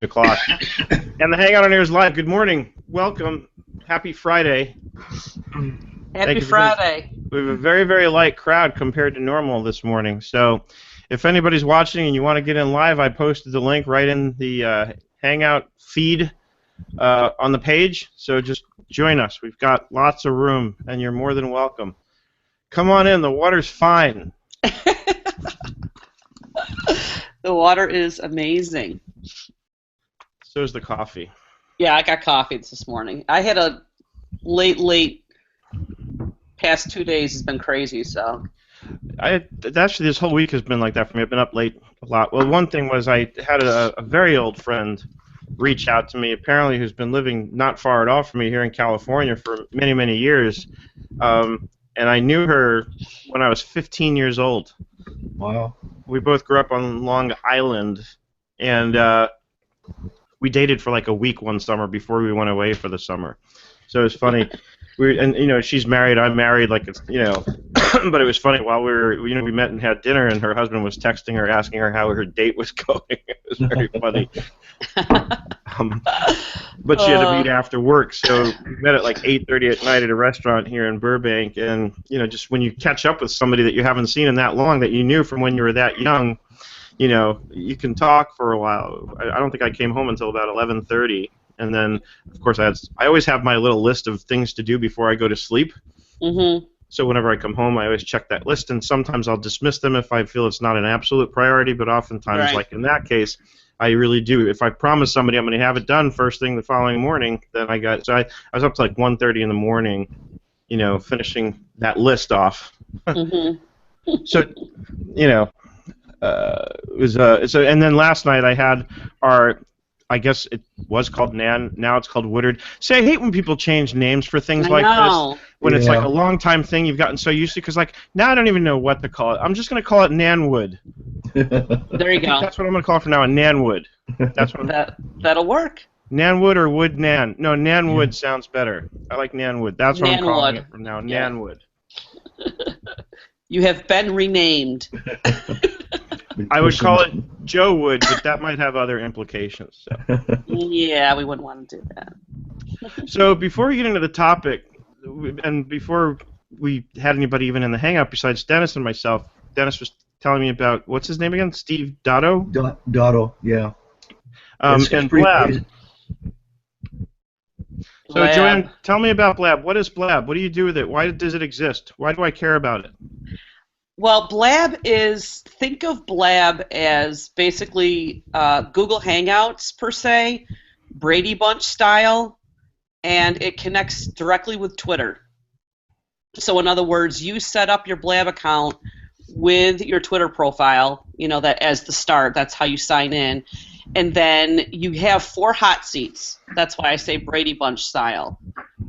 o'clock. And the Hangout on Air is live. Good morning. Welcome. Happy Friday. Happy Friday. We have a very, very light crowd compared to normal this morning. So if anybody's watching and you want to get in live, I posted the link right in the Hangout feed on the page. So just join us. We've got lots of room, and you're more than welcome. Come on in. The water's fine. The water is amazing. So is the coffee. Yeah, I got coffee this morning. I had a late past 2 days has been crazy, so. Actually, this whole week has been like that for me. I've been up late a lot. Well, one thing was I had a very old friend reach out to me, apparently who's been living not far at all from me here in California for many, many years. And I knew her when I was 15 years old. Wow. We both grew up on Long Island, and we dated for like a week one summer before we went away for the summer. So it was funny. She's married, I'm married, like it's, but it was funny while we met and had dinner, and her husband was texting her, asking her how her date was going. It was very funny. But she had to meet after work, so we met at like 8:30 at night at a restaurant here in Burbank, and just when you catch up with somebody that you haven't seen in that long, that you knew from when you were that young, you can talk for a while. I don't think I came home until about 11:30. And then, of course, I always have my little list of things to do before I go to sleep. Mm-hmm. So whenever I come home, I always check that list, and sometimes I'll dismiss them if I feel it's not an absolute priority, but oftentimes, right. Like in that case, I really do. If I promise somebody I'm going to have it done first thing the following morning, then I was up to like 1:30 in the morning, finishing that list off. Mm-hmm. So, it was, and then last night I had I guess it was called Nan. Now it's called Woodard. See, I hate when people change names for things like this. When it's like a long time thing you've gotten so used to. Because now I don't even know what to call it. I'm just going to call it Nanwood. There you go. That's what I'm going to call it from now on. Nanwood. That's what that'll work. Nanwood or Wood Nan? No, Nanwood sounds better. I like Nanwood. That's what I'm calling it from now. Yeah. Nanwood. You have been renamed. I would call it Joe Wood, but that might have other implications. So. Yeah, we wouldn't want to do that. So before we get into the topic, and before we had anybody even in the Hangout besides Dennis and myself, Dennis was telling me about, what's his name again? Steve Dotto? Dotto, yeah. And Blab. So Joanne, tell me about Blab. What is Blab? What do you do with it? Why does it exist? Why do I care about it? Well, think of Blab as basically Google Hangouts per se, Brady Bunch style, and it connects directly with Twitter. So in other words, you set up your Blab account with your Twitter profile, that as the start, that's how you sign in, and then you have 4 hot seats. That's why I say Brady Bunch style.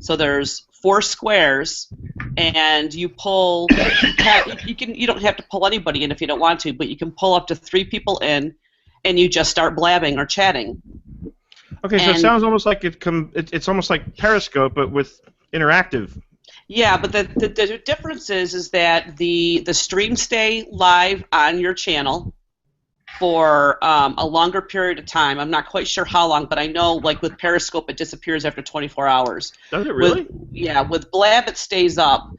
So there's 4 squares, and you pull. You don't have to pull anybody in if you don't want to, but you can pull up to 3 people in, and you just start blabbing or chatting. Okay, so it sounds almost like it's almost like Periscope, but with interactive. Yeah, but the difference is that the streams stay live on your channel for a longer period of time. I'm not quite sure how long, but I know, like with Periscope, it disappears after 24 hours. Does it really? With Blab, it stays up.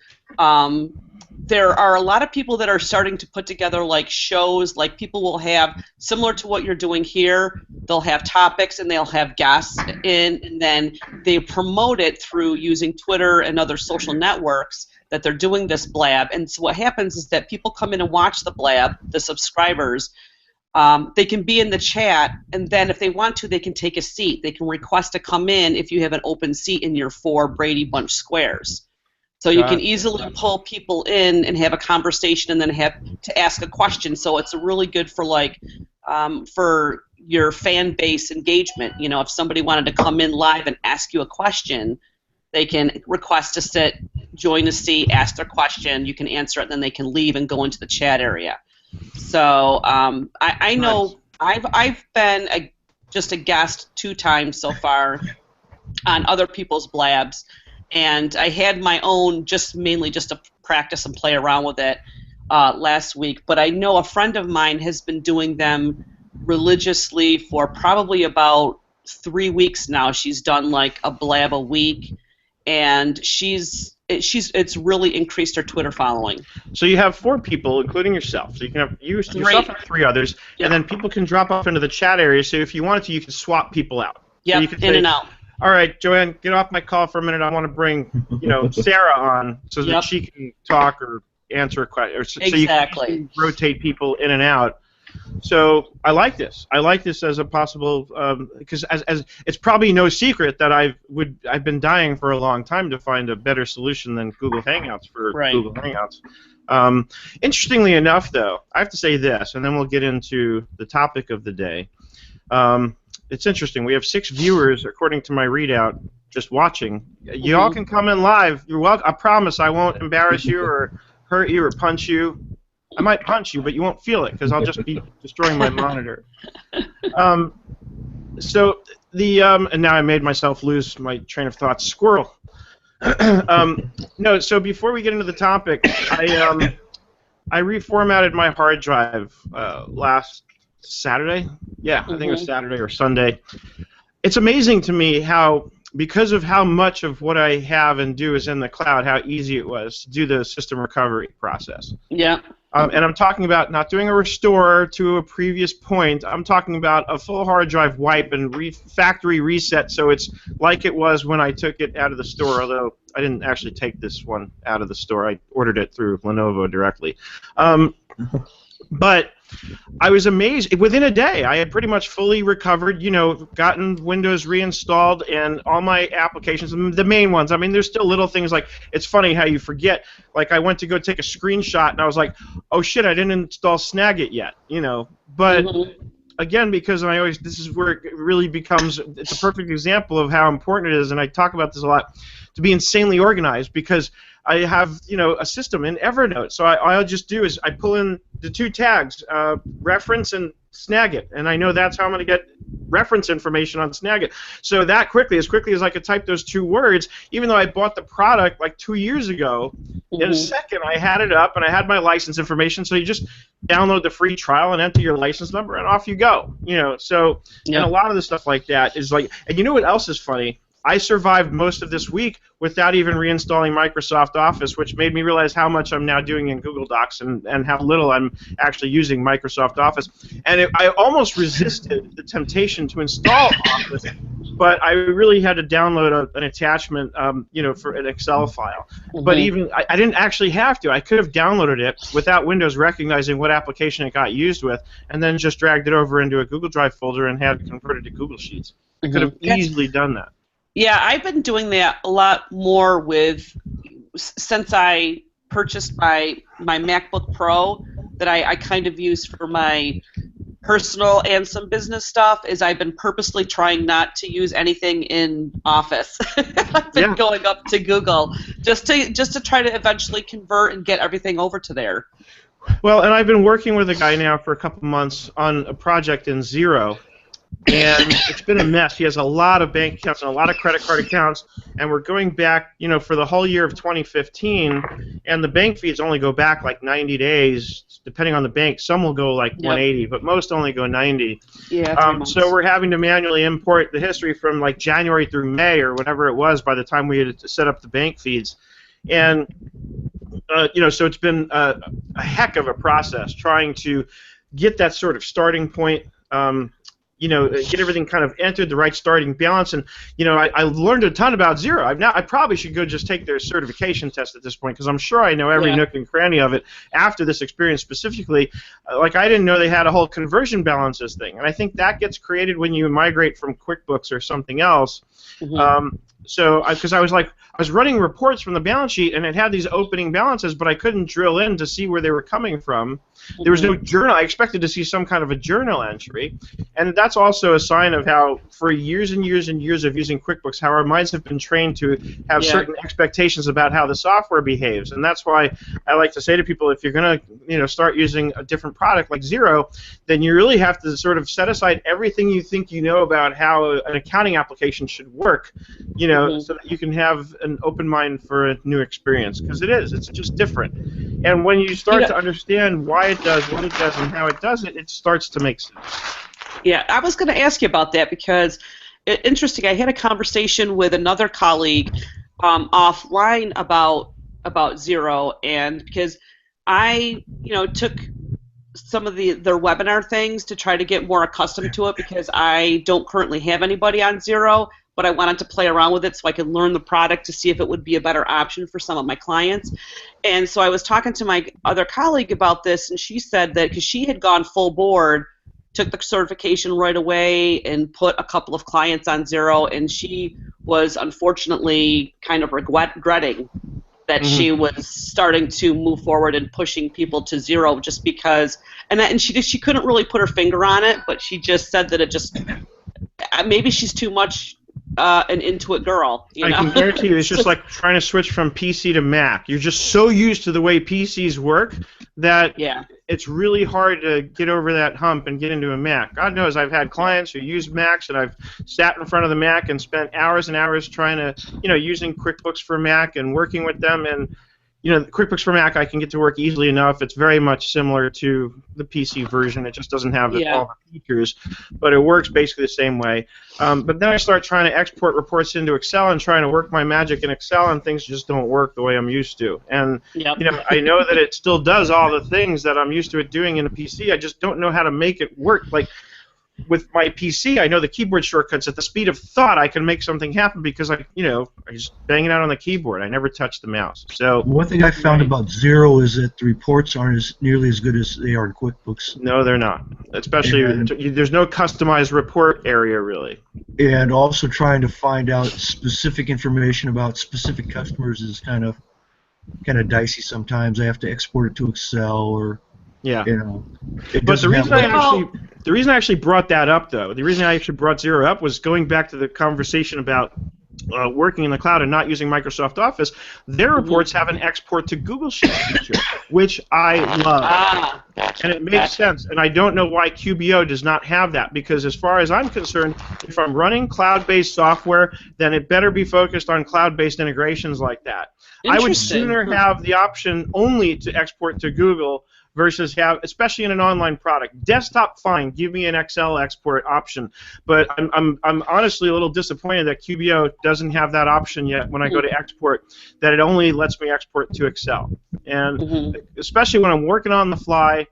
There are a lot of people that are starting to put together like shows, like people will have, similar to what you're doing here, they'll have topics and they'll have guests in, and then they promote it through using Twitter and other social networks that they're doing this Blab. And so what happens is that people come in and watch the Blab, the subscribers. They can be in the chat, and then if they want to, they can take a seat. They can request to come in if you have an open seat in your 4 Brady Bunch squares. So you can easily pull people in and have a conversation, and then have to ask a question. So it's really good for for your fan base engagement. If somebody wanted to come in live and ask you a question, they can request to sit, join a seat, ask their question. You can answer it, and then they can leave and go into the chat area. So I know I've been just a guest 2 times so far on other people's Blabs, and I had my own mainly just to practice and play around with it last week. But I know a friend of mine has been doing them religiously for probably about 3 weeks now. She's done like a blab a week, and it's really increased her Twitter following. So you have 4 people, including yourself. So you can have yourself and 3 others, and then people can drop off into the chat area. So if you wanted to, you can swap people out. Yeah, so in and out. All right, Joanne, get off my call for a minute. I want to bring, Sarah on so that she can talk or answer a question. Exactly. So you can rotate people in and out. So I like this. I like this as a possible because as it's probably no secret that I've been dying for a long time to find a better solution than Google Hangouts for Google Hangouts. Interestingly enough, though, I have to say this, and then we'll get into the topic of the day. It's interesting. We have 6 viewers, according to my readout, just watching. You all can come in live. You're welcome. I promise I won't embarrass you or hurt you or punch you. I might punch you, but you won't feel it because I'll just be destroying my monitor. So and now I made myself lose my train of thought. Squirrel. No. So before we get into the topic, I reformatted my hard drive last Saturday. Yeah, I think it was Saturday or Sunday. It's amazing to me how, because of how much of what I have and do is in the cloud, how easy it was to do the system recovery process. Yeah. And I'm talking about not doing a restore to a previous point. I'm talking about a full hard drive wipe and factory reset so it's like it was when I took it out of the store, although I didn't actually take this one out of the store. I ordered it through Lenovo directly. But I was amazed. Within a day, I had pretty much fully recovered, gotten Windows reinstalled and all my applications, the main ones. I mean, there's still little things like, it's funny how you forget. Like, I went to go take a screenshot, and I was like, oh, shit, I didn't install Snagit yet, But, again, because this is where it really becomes, it's a perfect example of how important it is, and I talk about this a lot, to be insanely organized, because I have, a system in Evernote. So all I'll just do is I pull in the 2 tags, reference and Snagit, and I know that's how I'm going to get reference information on Snagit. So that as quickly as I could type those 2 words, even though I bought the product like 2 years ago, in a second I had it up and I had my license information. So you just download the free trial and enter your license number and off you go. So and a lot of the stuff like that is like, and you know what else is funny? I survived most of this week without even reinstalling Microsoft Office, which made me realize how much I'm now doing in Google Docs and how little I'm actually using Microsoft Office. And I almost resisted the temptation to install Office, but I really had to download an attachment, for an Excel file. But even I didn't actually have to. I could have downloaded it without Windows recognizing what application it got used with, and then just dragged it over into a Google Drive folder and had it converted to Google Sheets. I could have easily done that. Yeah, I've been doing that a lot more since I purchased my MacBook Pro that I kind of use for my personal and some business stuff, is I've been purposely trying not to use anything in Office. I've been going up to Google just to try to eventually convert and get everything over to there. Well, and I've been working with a guy now for a couple months on a project in Xero. And it's been a mess. He has a lot of bank accounts and a lot of credit card accounts, and we're going back, for the whole year of 2015, and the bank feeds only go back like 90 days, depending on the bank. Some will go like 180, but most only go 90. Yeah. So we're having to manually import the history from like January through May or whatever it was by the time we had set up the bank feeds. And, so it's been a heck of a process trying to get that sort of starting point, get everything kind of entered, the right starting balance, and I learned a ton about Xero. I probably should go just take their certification test at this point, because I'm sure I know every nook and cranny of it after this experience specifically. Like, I didn't know they had a whole conversion balances thing, and I think that gets created when you migrate from QuickBooks or something else. So, because I was running reports from the balance sheet, and it had these opening balances, but I couldn't drill in to see where they were coming from. There was no journal. I expected to see some kind of a journal entry, and that's also a sign of how, for years and years and years of using QuickBooks, how our minds have been trained to have certain expectations about how the software behaves. And that's why I like to say to people, if you're going to, start using a different product like Xero, then you really have to sort of set aside everything you think you know about how an accounting application should work, so that you can have an open mind for a new experience, because it's just different. And when you start to understand why it does what it does and how it does it, it starts to make sense. Yeah, I was going to ask you about that because interesting. I had a conversation with another colleague offline about Zero, and because I took some of their webinar things to try to get more accustomed to it because I don't currently have anybody on Zero, but I wanted to play around with it so I could learn the product to see if it would be a better option for some of my clients. And so I was talking to my other colleague about this, and she said that because she had gone full board, took the certification right away and put a couple of clients on Zero, and she was unfortunately kind of regretting that she was starting to move forward and pushing people to Zero just because, and she couldn't really put her finger on it, but she just said that it just, maybe she's too much an Intuit girl. I can guarantee you it's just like trying to switch from PC to Mac. You're just so used to the way PCs work that it's really hard to get over that hump and get into a Mac. God knows I've had clients who use Macs, and I've sat in front of the Mac and spent hours and hours trying to, using QuickBooks for Mac and working with them. And QuickBooks for Mac I can get to work easily enough. It's very much similar to the PC version. It just doesn't have all the features, but it works basically the same way. But then I start trying to export reports into Excel and trying to work my magic in Excel, and things just don't work the way I'm used to. And I know that it still does all the things that I'm used to it doing in a PC. I just don't know how to make it work. Like with my PC, I know the keyboard shortcuts. At the speed of thought, I can make something happen because I just bang it out on the keyboard. I never touch the mouse. So one thing I found about Zero is that the reports aren't nearly as good as they are in QuickBooks. No, they're not. Especially there's no customized report area really. And also trying to find out specific information about specific customers is kind of dicey sometimes. I have to export it to Excel or. Yeah. But the reason I actually brought that up, though, the reason I actually brought Zero up was going back to the conversation about working in the cloud and not using Microsoft Office. Their reports have an export to Google Sheets feature, which I love. And it makes sense. And I don't know why QBO does not have that, because as far as I'm concerned, if I'm running cloud-based software, then it better be focused on cloud-based integrations like that. I would sooner have the option only to export to Google versus have, especially in an online product. Desktop, fine, give me an Excel export option, but I'm honestly a little disappointed that QBO doesn't have that option yet when I go to export, that it only lets me export to Excel. And especially when I'm working on the fly,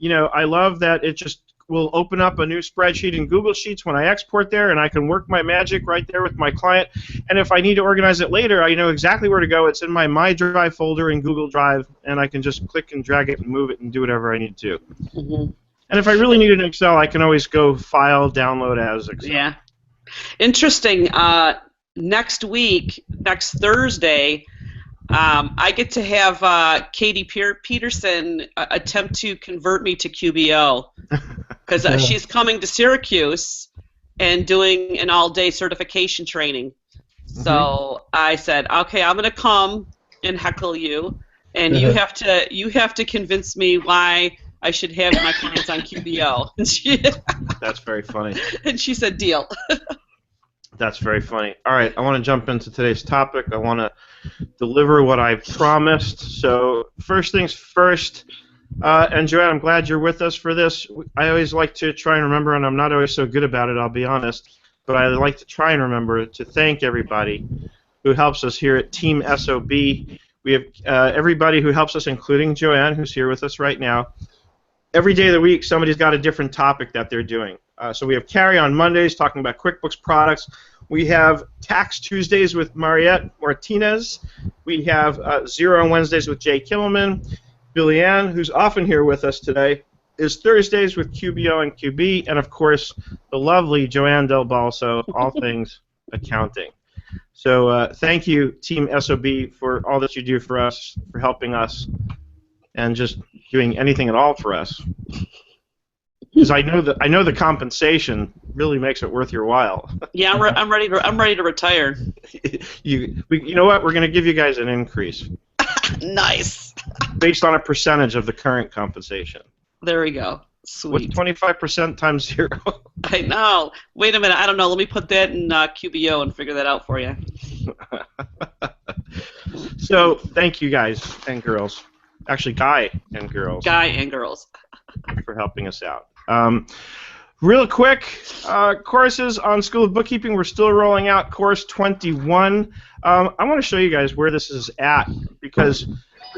I love that it just will open up a new spreadsheet in Google Sheets when I export there, and I can work my magic right there with my client. And if I need to organize it later, I know exactly where to go. It's in my My Drive folder in Google Drive, and I can just click and drag it and move it and do whatever I need to. And if I really need it in Excel, I can always go File, Download as Excel. Yeah. Interesting. Next week, next Thursday, I get to have Katie Peterson attempt to convert me to QBO because she's coming to Syracuse and doing an all-day certification training. So I said, okay, I'm going to come and heckle you, and you have to convince me why I should have my clients on QBO. That's very funny. And she said, deal. That's very funny. All right, I want to jump into today's topic. I want to deliver what I promised. So first things first, and Joanne, I'm glad you're with us for this. I always like to try and remember, and I'm not always so good about it, I'll be honest, but I like to try and remember to thank everybody who helps us here at Team SOB. We have everybody who helps us, including Joanne, who's here with us right now. Every day of the week, somebody's got a different topic that they're doing. So we have Carrie on Mondays talking about QuickBooks products. We have Tax Tuesdays with Mariette Martinez. We have Zero on Wednesdays with Jay Kimmelman. Billy Ann, who's often here with us today, is Thursdays with QBO and QB. And, of course, the lovely Joanne Del Balso, all things accounting. So thank you, Team SOB, for all that you do for us, for helping us, and just doing anything at all for us. Because I know the compensation really makes it worth your while. Yeah, I'm ready to retire. You know what? We're going to give you guys an increase. Nice. Based on a percentage of the current compensation. There we go. Sweet. What's 25% times 0? I know. Wait a minute. I don't know. Let me put that in QBO and figure that out for you. So thank you guys and girls. Actually, guy and girls. Guy and girls. For helping us out. Real quick, courses on School of Bookkeeping. We're still rolling out course 21. I want to show you guys where this is at because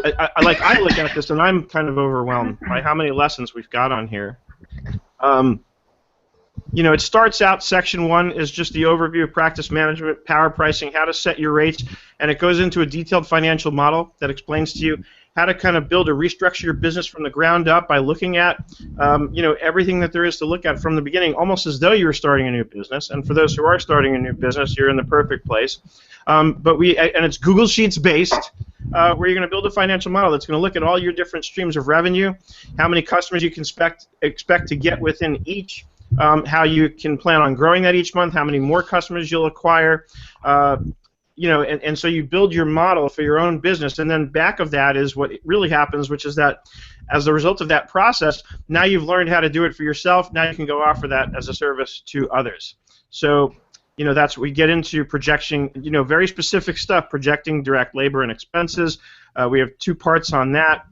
I look at this and I'm kind of overwhelmed by how many lessons we've got on here. You know, it starts out, section 1 is just the overview of practice management, power pricing, how to set your rates, and it goes into a detailed financial model that explains to you how to kind of build or restructure your business from the ground up by looking at, you know, everything that there is to look at from the beginning, almost as though you were starting a new business. And for those who are starting a new business, you're in the perfect place. And it's Google Sheets based, where you're going to build a financial model that's going to look at all your different streams of revenue, how many customers you can expect to get within each. How you can plan on growing that each month, how many more customers you'll acquire, you know, and so you build your model for your own business, and then back of that is what really happens, which is that as a result of that process, now you've learned how to do it for yourself, now you can go offer that as a service to others. So, you know, that's we get into projection, you know, very specific stuff, projecting direct labor and expenses. We have 2 parts on that,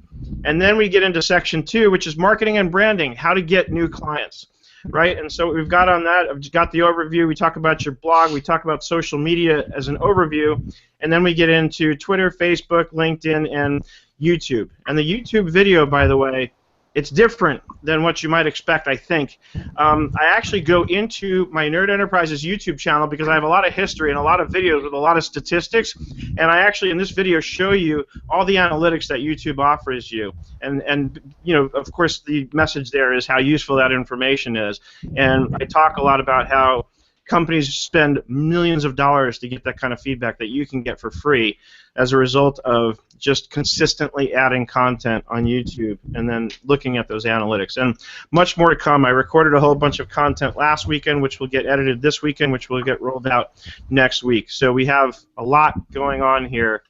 and then we get into section 2, which is marketing and branding, how to get new clients. Right, and so what we've got on that, I've got the overview, we talk about your blog, we talk about social media as an overview, and then we get into Twitter, Facebook, LinkedIn, and YouTube. And the YouTube video, by the way, it's different than what you might expect, I think. I actually go into my Nerd Enterprises YouTube channel because I have a lot of history and a lot of videos with a lot of statistics, and I actually in this video show you all the analytics that YouTube offers you. And you know, of course, the message there is how useful that information is. And I talk a lot about how companies spend millions of dollars to get that kind of feedback that you can get for free as a result of just consistently adding content on YouTube and then looking at those analytics. And much more to come. I recorded a whole bunch of content last weekend, which will get edited this weekend, which will get rolled out next week. So we have a lot going on here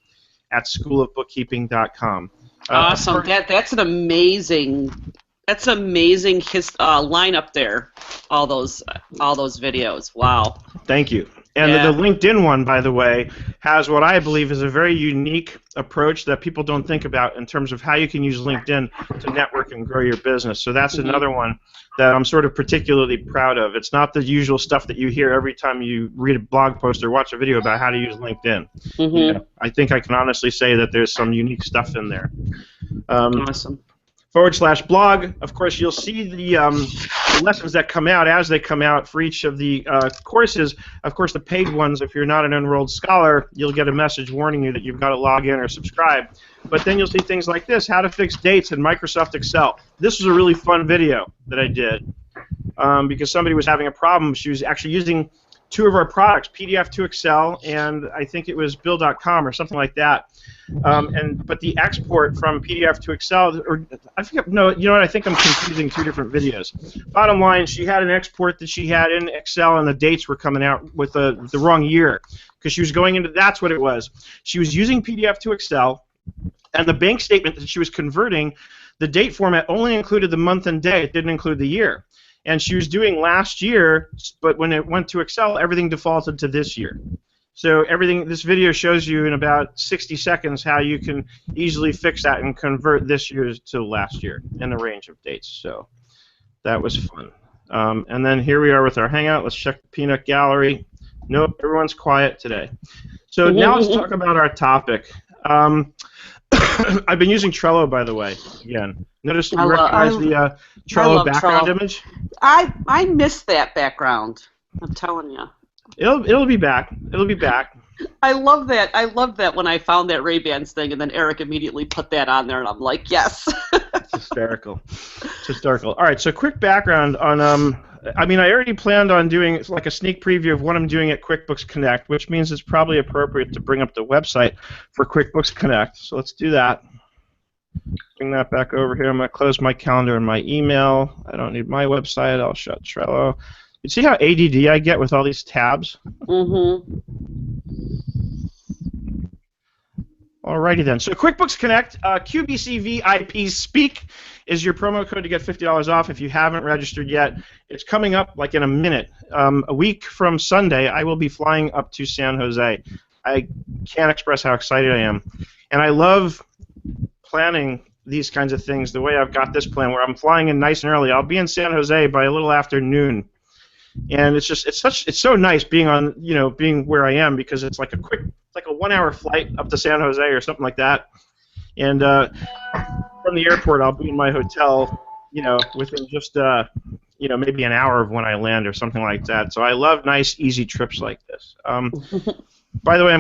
at schoolofbookkeeping.com. Awesome. That's an amazing. That's amazing. His lineup there, all those videos. Wow. Thank you. And Yeah. the LinkedIn one, by the way, has what I believe is a very unique approach that people don't think about in terms of how you can use LinkedIn to network and grow your business. So that's another one that I'm sort of particularly proud of. It's not the usual stuff that you hear every time you read a blog post or watch a video about how to use LinkedIn. You know, I think I can honestly say that there's some unique stuff in there. Awesome. /blog. Of course, you'll see the lessons that come out as they come out for each of the courses. Of course, the paid ones, if you're not an enrolled scholar, you'll get a message warning you that you've got to log in or subscribe. But then you'll see things like this, how to fix dates in Microsoft Excel. This was a really fun video that I did because somebody was having a problem. She was actually using 2 of our products, PDF to Excel, and I think it was Bill.com or something like that. But the export from PDF to Excel, or I forget, no, you know what? I think I'm confusing 2 different videos. Bottom line, she had an export that she had in Excel, and the dates were coming out with the wrong year because she was going into. That's what it was. She was using PDF to Excel, and the bank statement that she was converting, the date format only included the month and day. It didn't include the year. And she was doing last year, but when it went to Excel, everything defaulted to this year. So this video shows you in about 60 seconds how you can easily fix that and convert this year to last year in the range of dates. So that was fun. And then here we are with our Hangout. Let's check the peanut gallery. Nope, everyone's quiet today. So now let's talk about our topic. I've been using Trello, by the way, again. Notice you recognize the Trello background image? I missed that background. I'm telling you. It'll be back. It'll be back. I love that. I love that when I found that Ray-Bans thing, and then Eric immediately put that on there, and I'm like, yes. It's hysterical. It's hysterical. All right, so quick background on. I mean, I already planned on doing like a sneak preview of what I'm doing at QuickBooks Connect, which means it's probably appropriate to bring up the website for QuickBooks Connect. So let's do that. Bring that back over here. I'm going to close my calendar and my email. I don't need my website. I'll shut Trello. You see how ADD I get with all these tabs? Alrighty then. So QuickBooks Connect, QBC VIP Speak is your promo code to get $50 off if you haven't registered yet. It's coming up like in a minute. A week from Sunday, I will be flying up to San Jose. I can't express how excited I am. And I love planning these kinds of things the way I've got this plan, where I'm flying in nice and early. I'll be in San Jose by a little after noon, and it's so nice being being where I am, because it's like a 1-hour flight up to San Jose or something like that, and from the airport I'll be in my hotel, within just maybe an hour of when I land or something like that. So I love nice, easy trips like this. By the way,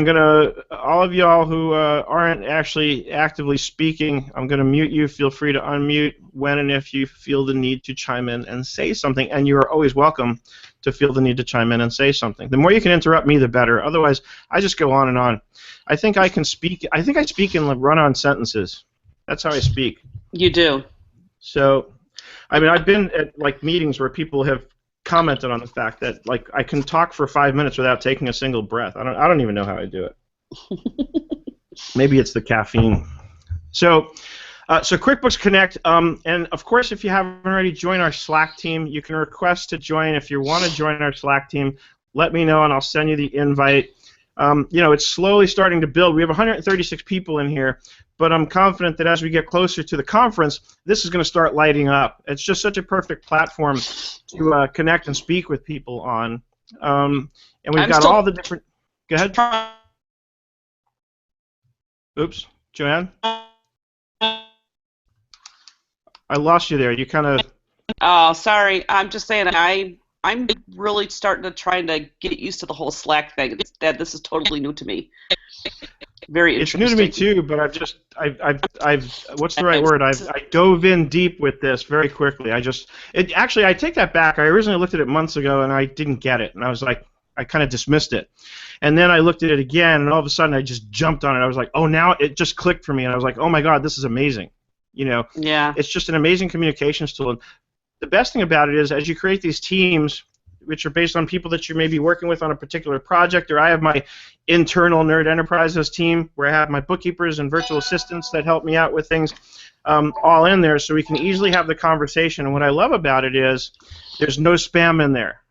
all of y'all who aren't actually actively speaking, I'm going to mute you. Feel free to unmute when and if you feel the need to chime in and say something, and you are always welcome to feel the need to chime in and say something. The more you can interrupt me, the better. Otherwise, I just go on and on. I think I speak in run-on sentences. That's how I speak. You do. So, I've been at meetings where people have commented on the fact that I can talk for 5 minutes without taking a single breath. I don't even know how I do it. Maybe it's the caffeine. So QuickBooks Connect, and of course, if you haven't already joined our Slack team, you can request to join. If you want to join our Slack team, let me know and I'll send you the invite. It's slowly starting to build. We have 136 people in here, but I'm confident that as we get closer to the conference, this is going to start lighting up. It's just such a perfect platform to connect and speak with people on. And we've got all the different... Go ahead. Oops. Joanne? I lost you there. You kind of... Oh, sorry. I'm just saying I'm really starting to try to get used to the whole Slack thing. This is totally new to me. Very interesting. It's new to me too, but I've what's the right word? I dove in deep with this very quickly. I take that back. I originally looked at it months ago and I didn't get it, and I was like, I kind of dismissed it. And then I looked at it again, and all of a sudden I just jumped on it. I was like, oh, now it just clicked for me, and I was like, oh my God, this is amazing. Yeah. It's just an amazing communications tool. And the best thing about it is, as you create these teams, which are based on people that you may be working with on a particular project, or I have my internal Nerd Enterprises team where I have my bookkeepers and virtual assistants that help me out with things, all in there, so we can easily have the conversation. And what I love about it is there's no spam in there,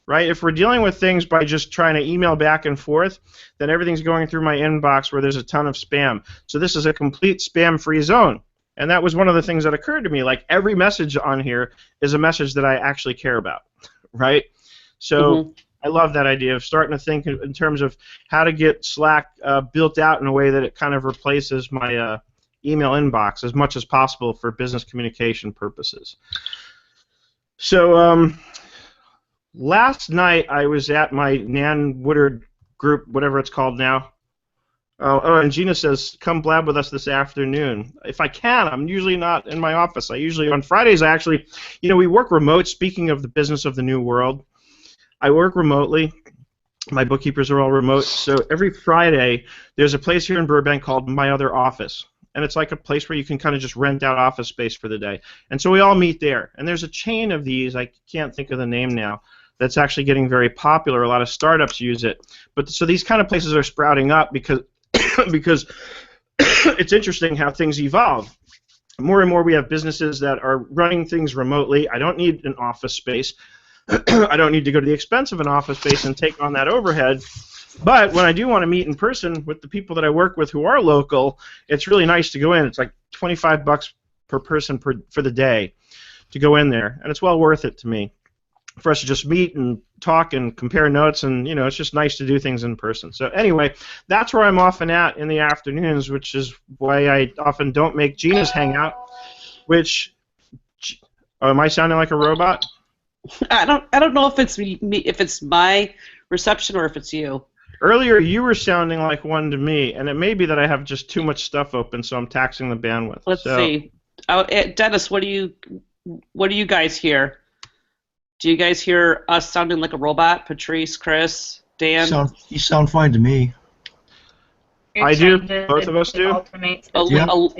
right? If we're dealing with things by just trying to email back and forth, then everything's going through my inbox where there's a ton of spam. So this is a complete spam-free zone. And that was one of the things that occurred to me. Like, every message on here is a message that I actually care about, right? So I love that idea of starting to think in terms of how to get Slack built out in a way that it kind of replaces my email inbox as much as possible for business communication purposes. So last night I was at my Nan Woodard group, whatever it's called now. And Gina says, come blab with us this afternoon. If I can, I'm usually not in my office. On Fridays, we work remote. Speaking of the business of the new world, I work remotely. My bookkeepers are all remote. So every Friday, there's a place here in Burbank called My Other Office. And it's like a place where you can kind of just rent out office space for the day. And so we all meet there. And there's a chain of these, I can't think of the name now, that's actually getting very popular. A lot of startups use it. But so these kind of places are sprouting up because it's interesting how things evolve. More and more we have businesses that are running things remotely. I don't need an office space. I don't need to go to the expense of an office space and take on that overhead. But when I do want to meet in person with the people that I work with who are local, it's really nice to go in. It's like $25 per person for the day to go in there, and it's well worth it to me for us to just meet and talk and compare notes, and it's just nice to do things in person. So anyway, that's where I'm often at in the afternoons, which is why I often don't make Gina's hangout. Am I sounding like a robot? I don't know if it's me, if it's my reception or if it's you. Earlier, you were sounding like one to me, and it may be that I have just too much stuff open, so I'm taxing the bandwidth. Let's see. Dennis, what do you guys hear? Do you guys hear us sounding like a robot? Patrice, Chris, Dan? You sound fine to me. I do. Both of us do. A little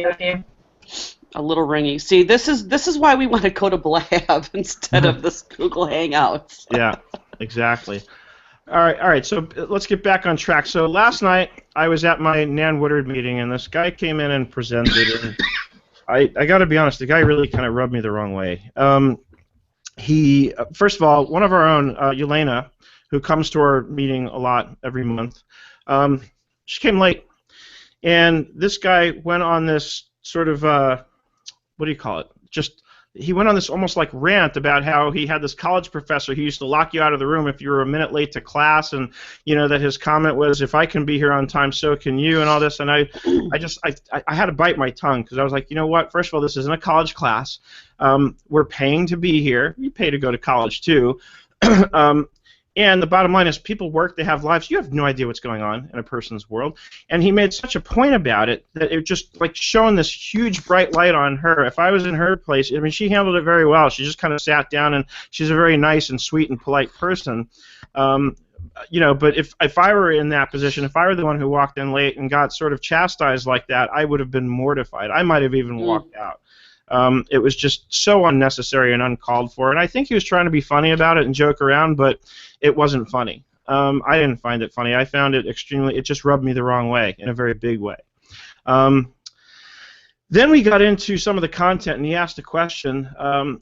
ringy. See, this is why we want to go to Blab instead of this Google Hangouts. Yeah, exactly. All right. So let's get back on track. So last night I was at my Nan Woodard meeting, and this guy came in and presented. And I got to be honest, the guy really kind of rubbed me the wrong way. He, first of all, one of our own, Yelena, who comes to our meeting a lot every month, she came late, and this guy went on this sort of what do you call it? Just he went on this almost like rant about how he had this college professor who used to lock you out of the room if you were a minute late to class, and that his comment was, if I can be here on time, so can you, and all this. And I had to bite my tongue, because I was like, you know what? First of all, this isn't a college class. We're paying to be here. You pay to go to college too. And the bottom line is, people work, they have lives. You have no idea what's going on in a person's world. And he made such a point about it that it just like shone this huge bright light on her. If I was in her place, I mean, she handled it very well. She just kind of sat down, and she's a very nice and sweet and polite person. But if I were in that position, if I were the one who walked in late and got sort of chastised like that, I would have been mortified. I might have even walked out. It was just so unnecessary and uncalled for, and I think he was trying to be funny about it and joke around, but it wasn't funny. I didn't find it funny. I found it it just rubbed me the wrong way, in a very big way. Then we got into some of the content, and he asked a question,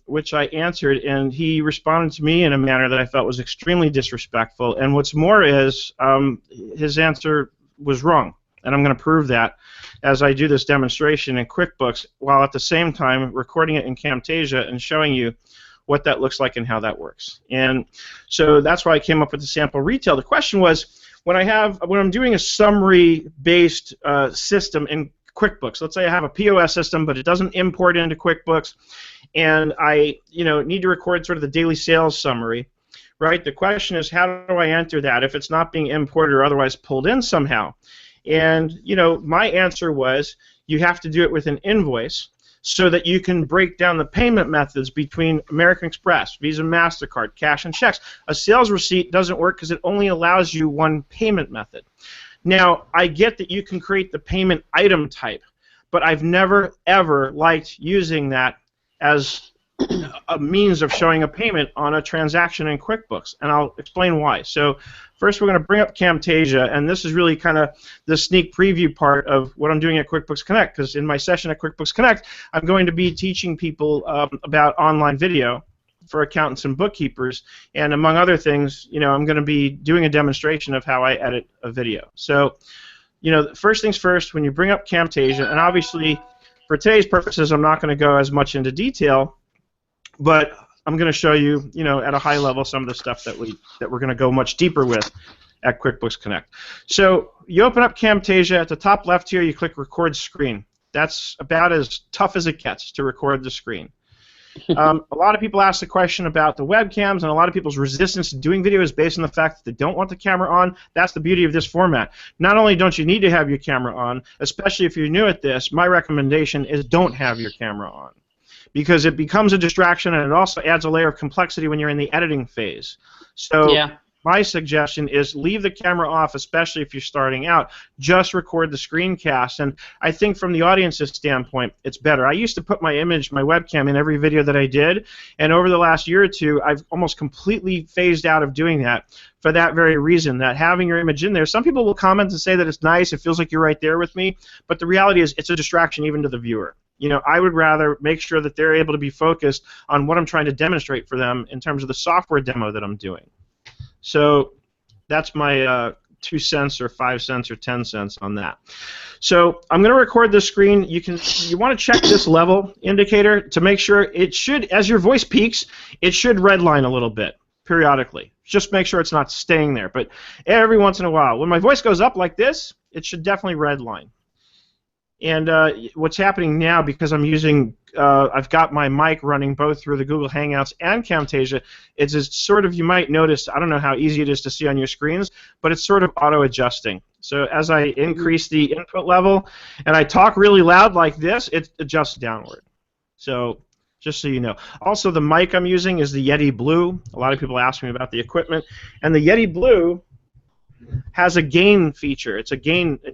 which I answered, and he responded to me in a manner that I felt was extremely disrespectful, and what's more is his answer was wrong, and I'm going to prove that as I do this demonstration in QuickBooks, while at the same time recording it in Camtasia and showing you what that looks like and how that works. And so that's why I came up with the sample retail. The question was, when I'm doing a summary-based system in QuickBooks, let's say I have a POS system, but it doesn't import into QuickBooks, and I need to record sort of the daily sales summary, right? The question is, how do I enter that if it's not being imported or otherwise pulled in somehow? And, my answer was, you have to do it with an invoice so that you can break down the payment methods between American Express, Visa, MasterCard, cash, and checks. A sales receipt doesn't work because it only allows you one payment method. Now, I get that you can create the payment item type, but I've never, ever liked using that as a means of showing a payment on a transaction in QuickBooks, and I'll explain why. So first we're going to bring up Camtasia, and this is really kind of the sneak preview part of what I'm doing at QuickBooks Connect, because in my session at QuickBooks Connect, I'm going to be teaching people about online video for accountants and bookkeepers, and among other things, I'm going to be doing a demonstration of how I edit a video. So, first things first, when you bring up Camtasia, and obviously for today's purposes I'm not going to go as much into detail, but I'm going to show you, at a high level, some of the stuff that we're going to go much deeper with at QuickBooks Connect. So you open up Camtasia. At the top left here, you click Record Screen. That's about as tough as it gets to record the screen. A lot of people ask the question about the webcams, and a lot of people's resistance to doing video is based on the fact that they don't want the camera on. That's the beauty of this format. Not only don't you need to have your camera on, especially if you're new at this, my recommendation is don't have your camera on, because it becomes a distraction, and it also adds a layer of complexity when you're in the editing phase. So my suggestion is leave the camera off, especially if you're starting out. Just record the screencast, and I think from the audience's standpoint, it's better. I used to put my webcam in every video that I did, and over the last year or two, I've almost completely phased out of doing that for that very reason, that having your image in there, some people will comment and say that it's nice, it feels like you're right there with me, but the reality is it's a distraction even to the viewer. I would rather make sure that they're able to be focused on what I'm trying to demonstrate for them in terms of the software demo that I'm doing. So that's my 2 cents or 5 cents or 10 cents on that. So I'm going to record this screen. You want to check this level indicator to make sure it should, as your voice peaks, it should redline a little bit periodically. Just make sure it's not staying there. But every once in a while, when my voice goes up like this, it should definitely redline. And what's happening now, because I'm using, I've got my mic running both through the Google Hangouts and Camtasia, it's sort of, you might notice, I don't know how easy it is to see on your screens, but it's sort of auto-adjusting. So as I increase the input level and I talk really loud like this, it adjusts downward. So just so you know. Also, the mic I'm using is the Yeti Blue. A lot of people ask me about the equipment. And the Yeti Blue has a gain feature. It's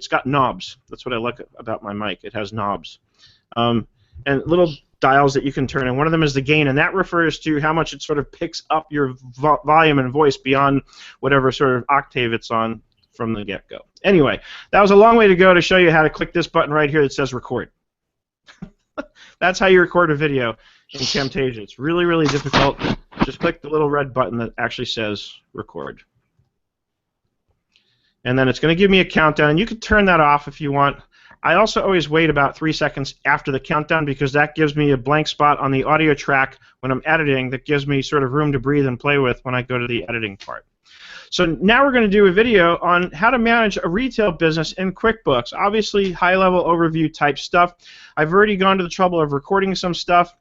got knobs. That's what I like about my mic. It has knobs. And little dials that you can turn, and one of them is the gain, and that refers to how much it sort of picks up your volume and voice beyond whatever sort of octave it's on from the get-go. Anyway, that was a long way to go to show you how to click this button right here that says record. That's how you record a video in Camtasia. It's really, really difficult. Just click the little red button that actually says record. And then it's going to give me a countdown. You can turn that off if you want, I also always wait about 3 seconds after the countdown because that gives me a blank spot on the audio track when I'm editing that gives me sort of room to breathe and play with when I go to the editing part. So now we're going to do a video on how to manage a retail business in QuickBooks. Obviously, high-level overview type stuff. I've already gone to the trouble of recording some stuff.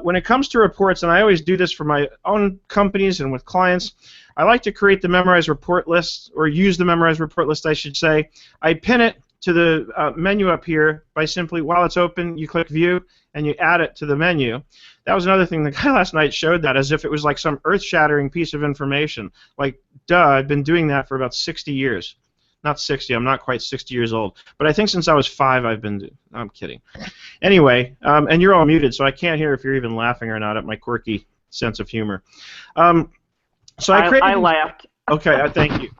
When it comes to reports, and I always do this for my own companies and with clients, I like to create the memorized report list, or use the memorized report list, I should say. I pin it to the menu up here by simply, while it's open, you click View, and you add it to the menu. That was another thing. The guy last night showed that as if it was like some earth-shattering piece of information. Like, duh, I've been doing that for about 60 years. Not 60, I'm not quite 60 years old. But I think since I was 5 I've been doing. I'm kidding. Anyway, and you're all muted, so I can't hear if you're even laughing or not at my quirky sense of humor. So I laughed. Okay, thank you.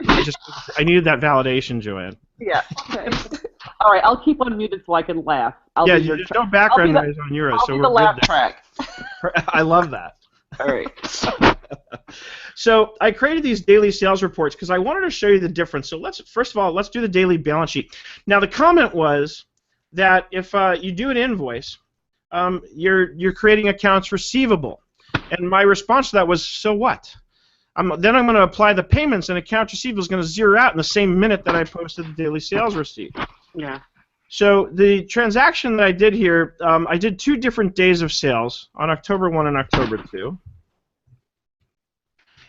I needed that validation, Joanne. Yeah. Okay. All right, I'll keep unmuted so I can laugh. There's no background noise on yours, so we're the laugh good there. track. I love that. All right. So I created these daily sales reports because I wanted to show you the difference. So first of all, let's do the daily balance sheet. Now the comment was that if you do an invoice, you're creating accounts receivable, and my response to that was, so what? Then I'm going to apply the payments, and accounts receivable is going to zero out in the same minute that I posted the daily sales receipt. Yeah. So the transaction that I did here, I did 2 different days of sales on October 1 and October 2.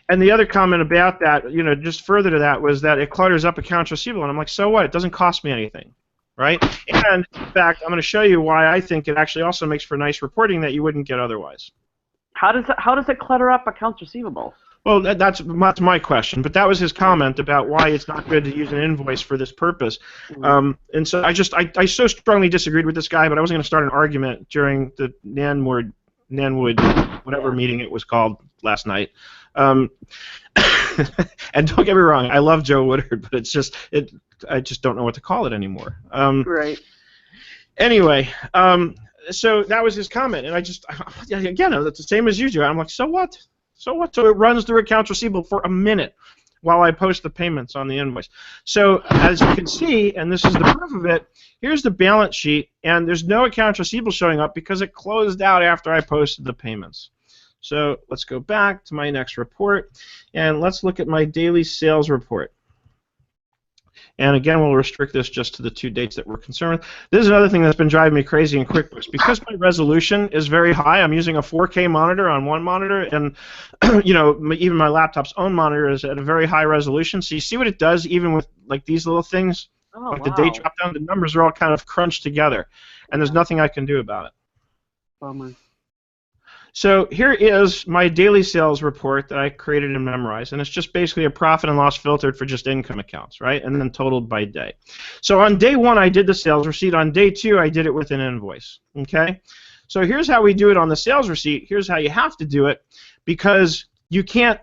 And the other comment about that, just further to that, was that it clutters up accounts receivable. And I'm like, so what? It doesn't cost me anything, right? And in fact, I'm going to show you why I think it actually also makes for nice reporting that you wouldn't get otherwise. How does it clutter up accounts receivable? Well, that's my question, but that was his comment about why it's not good to use an invoice for this purpose. And so I so strongly disagreed with this guy, but I wasn't going to start an argument during the Nanwood, whatever meeting it was called last night. And don't get me wrong, I love Joe Woodard, but I just don't know what to call it anymore. Right. Anyway, so that was his comment, and again, it's the same as you, Joe. I'm like, so what? So what? So it runs through accounts receivable for a minute while I post the payments on the invoice. So as you can see, and this is the proof of it, here's the balance sheet, and there's no accounts receivable showing up because it closed out after I posted the payments. So let's go back to my next report, and let's look at my daily sales report. And again, we'll restrict this just to the 2 dates that we're concerned with. This is another thing that's been driving me crazy in QuickBooks. Because my resolution is very high, I'm using a 4K monitor on one monitor, and even my laptop's own monitor is at a very high resolution. So you see what it does, even with like these little things, the date drop down, the numbers are all kind of crunched together, and there's nothing I can do about it. Bummer. So here is my daily sales report that I created and memorized, and it's just basically a profit and loss filtered for just income accounts, right? And then totaled by day. So on day 1, I did the sales receipt. On day 2, I did it with an invoice. Okay? So here's how we do it on the sales receipt. Here's how you have to do it, because you can't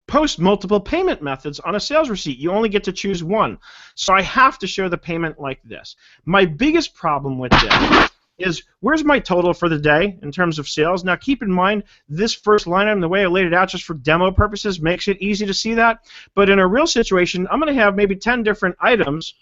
post multiple payment methods on a sales receipt. You only get to choose one. So I have to show the payment like this. My biggest problem with this is, where's my total for the day in terms of sales? Now keep in mind, this first line item, the way I laid it out just for demo purposes, makes it easy to see that. But in a real situation, I'm going to have maybe 10 different items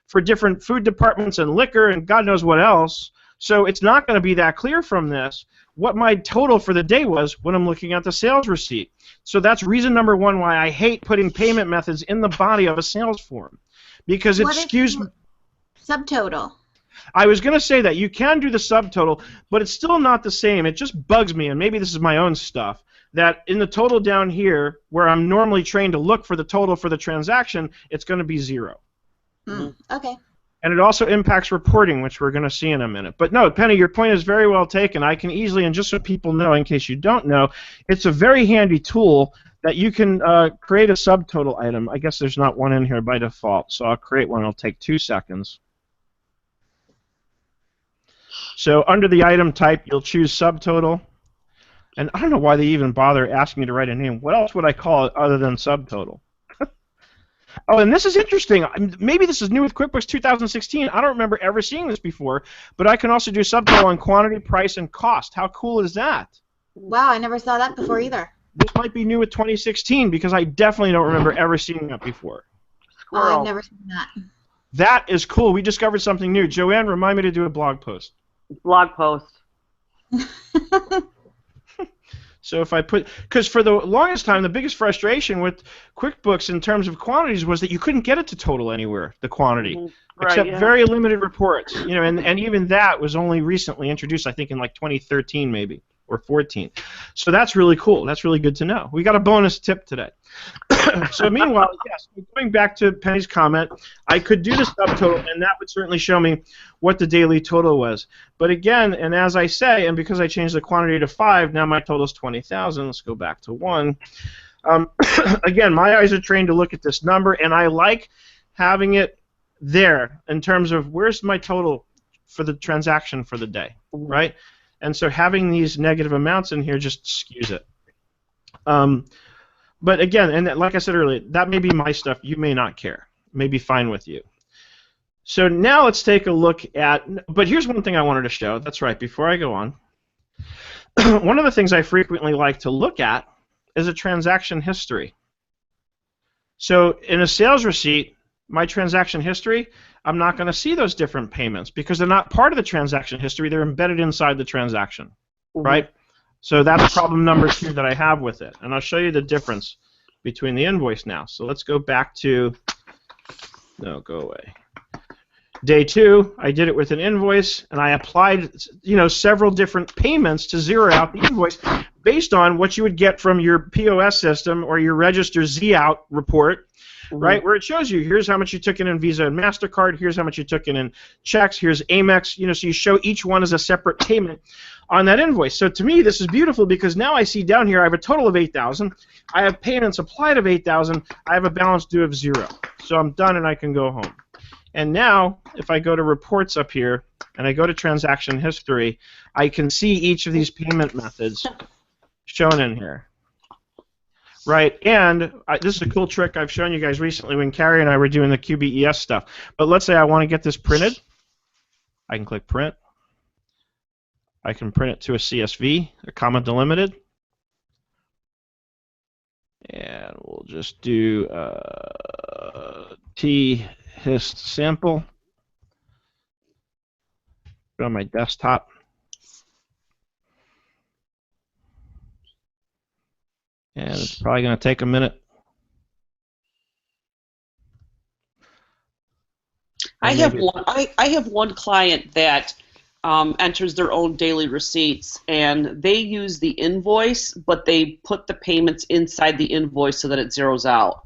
for different food departments and liquor and God knows what else. So it's not going to be that clear from this what my total for the day was when I'm looking at the sales receipt. So that's reason number 1 why I hate putting payment methods in the body of a sales form, because it skews. Subtotal. I was going to say that you can do the subtotal, but it's still not the same. It just bugs me, and maybe this is my own stuff, that in the total down here, where I'm normally trained to look for the total for the transaction, it's going to be 0. Okay. And it also impacts reporting, which we're going to see in a minute. But no, Penny, your point is very well taken. I can easily, and just so people know, in case you don't know, it's a very handy tool that you can create a subtotal item. I guess there's not one in here by default, so I'll create one. It'll take 2 seconds. So under the item type, you'll choose subtotal. And I don't know why they even bother asking me to write a name. What else would I call it other than subtotal? Oh, and this is interesting. Maybe this is new with QuickBooks 2016. I don't remember ever seeing this before, but I can also do subtotal on quantity, price, and cost. How cool is that? Wow, I never saw that before either. This might be new with 2016 because I definitely don't remember ever seeing that before. Oh, I've never seen that. That is cool. We discovered something new. Joanne, remind me to do a blog post. Blog post. So if I put, because for the longest time, the biggest frustration with QuickBooks in terms of quantities was that you couldn't get it to total anywhere, the quantity, Right, except yeah. very limited reports. You know, and even that was only recently introduced, I think, in like 2013 maybe or 14. So that's really cool. That's really good to know. We got a bonus tip today. So meanwhile, yes, going back to Penny's comment, I could do the subtotal, and that would certainly show me what the daily total was. But again, and as I say, and because I changed the quantity to 5, now my total is 20,000. Let's go back to 1. Again, my eyes are trained to look at this number, and I like having it there in terms of where's my total for the transaction for the day, right? And so having these negative amounts in here just skews it. But again, and like I said earlier, that may be my stuff. You may not care. It may be fine with you. So now let's take a look at, but here's one thing I wanted to show. That's right, before I go on. One of the things I frequently like to look at is a transaction history. So in a sales receipt, my transaction history, I'm not going to see those different payments because they're not part of the transaction history. They're embedded inside the transaction, right? So that's problem number 2 that I have with it. And I'll show you the difference between the invoice now. So let's go back to, no, go away. Day 2, I did it with an invoice, and I applied, several different payments to zero out the invoice based on what you would get from your POS system or your register Z-out report, right, where it shows you here's how much you took in Visa and MasterCard, here's how much you took in checks, here's Amex, so you show each one as a separate payment on that invoice. So to me, this is beautiful because now I see down here I have a total of 8,000, I have payments applied of 8,000, I have a balance due of 0. So I'm done and I can go home. And now, if I go to reports up here and I go to transaction history, I can see each of these payment methods shown in here. Right, and this is a cool trick I've shown you guys recently when Carrie and I were doing the QBES stuff. But let's say I want to get this printed. I can click print. I can print it to a CSV, a comma delimited. And we'll just do T-hist sample. Put it on my desktop. And it's probably going to take a minute. I have one client that enters their own daily receipts, and they use the invoice, but they put the payments inside the invoice so that it zeroes out.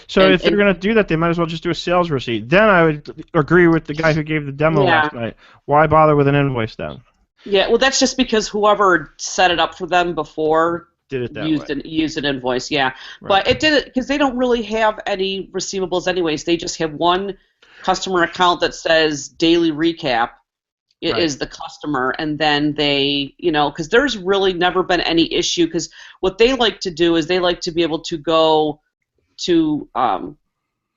So if they're going to do that, they might as well just do a sales receipt. Then I would agree with the guy who gave the demo last night. Why bother with an invoice then? Yeah, well, that's just because whoever set it up for them before did it that used an invoice, yeah. Right. But it did it because they don't really have any receivables anyways. They just have one customer account that says daily recap. It is the customer, and then they, because there's really never been any issue, because what they like to do is they like to be able to go to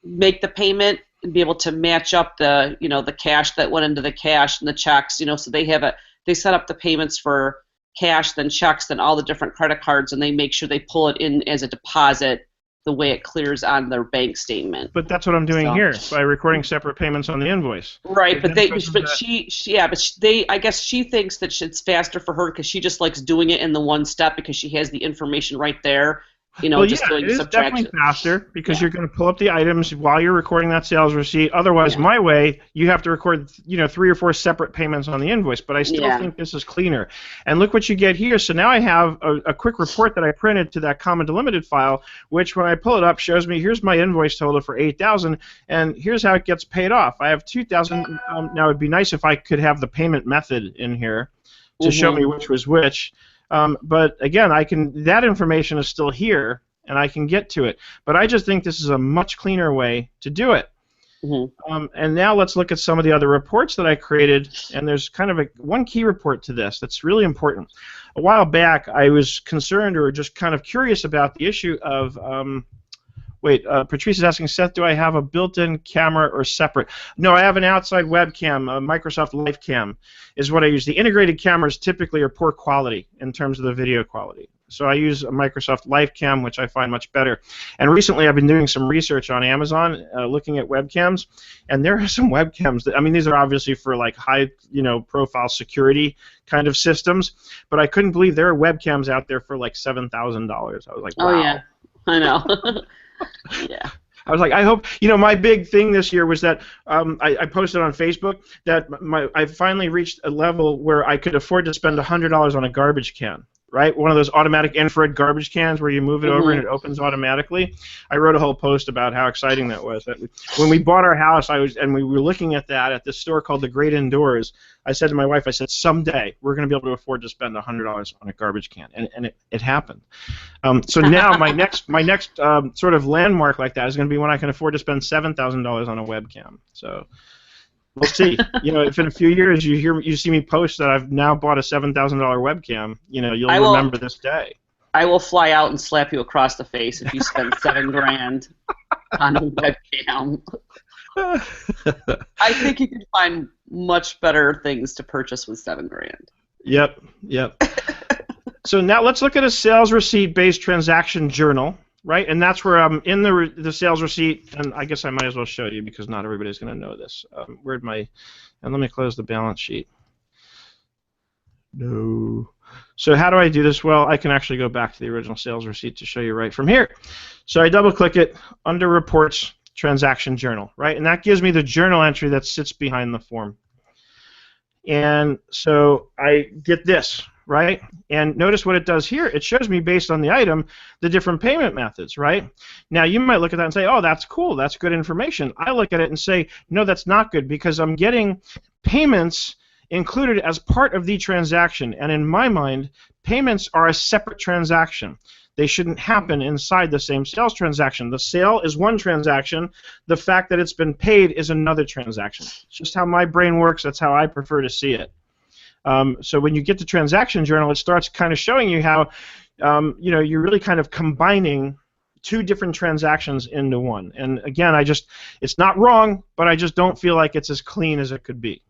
make the payment and be able to match up the, the cash that went into the cash and the checks, so they set up the payments for cash, then checks, then all the different credit cards, and they make sure they pull it in as a deposit the way it clears on their bank statement. But that's what I'm doing here by recording separate payments on the invoice. Right, I guess she thinks that it's faster for her because she just likes doing it in the one step because she has the information right there. Just doing it is subtraction. definitely faster because you're going to pull up the items while you're recording that sales receipt. Otherwise, my way, you have to record 3 or 4 separate payments on the invoice. But I still think this is cleaner. And look what you get here. So now I have a quick report that I printed to that comma delimited file, which when I pull it up shows me here's my invoice total for 8,000, and here's how it gets paid off. I have 2,000. Now it'd be nice if I could have the payment method in here to show me which was which. But again, that information is still here, and I can get to it. But I just think this is a much cleaner way to do it. And now let's look at some of the other reports that I created. And there's kind of one key report to this that's really important. A while back, I was concerned or just kind of curious about the issue of Patrice is asking, Seth, do I have a built-in camera or separate? No, I have an outside webcam, a Microsoft LifeCam is what I use. The integrated cameras typically are poor quality in terms of the video quality. So I use a Microsoft LifeCam, which I find much better. And recently I've been doing some research on Amazon, looking at webcams, and there are some webcams that, I mean, these are obviously for like high, profile security kind of systems, but I couldn't believe there are webcams out there for like $7,000. I was like, wow. Oh yeah, I know. Yeah. I was like, I hope, my big thing this year was that I posted on Facebook that I finally reached a level where I could afford to spend $100 on a garbage can, right? One of those automatic infrared garbage cans where you move it over and it opens automatically. I wrote a whole post about how exciting that was. When we bought our house, we were looking at that at this store called The Great Indoors. I said to my wife, I said, someday we're going to be able to afford to spend $100 on a garbage can, and it happened. So now my next sort of landmark like that is going to be when I can afford to spend $7,000 on a webcam. So we'll see. If in a few years you see me post that I've now bought a $7,000 webcam, you'll remember this day. I will fly out and slap you across the face if you spend $7,000 on a webcam. I think you can find much better things to purchase with $7,000. Yep. So now let's look at a sales receipt-based transaction journal, right? And that's where I'm in the sales receipt, and I guess I might as well show you because not everybody's going to know this. And let me close the balance sheet. No. So how do I do this? Well, I can actually go back to the original sales receipt to show you right from here. So I double-click it under Reports, Transaction Journal, right? And that gives me the journal entry that sits behind the form. And so I get this, right? And notice what it does here. It shows me, based on the item, the different payment methods, right? Now, you might look at that and say, oh, that's cool. That's good information. I look at it and say, no, that's not good, because I'm getting payments included as part of the transaction. And in my mind, payments are a separate transaction. They shouldn't happen inside the same sales transaction. The sale is one transaction. The fact that it's been paid is another transaction. It's just how my brain works. That's how I prefer to see it. So when you get to Transaction Journal, it starts kind of showing you how you're really kind of combining two different transactions into one. And again, it's not wrong, but I just don't feel like it's as clean as it could be.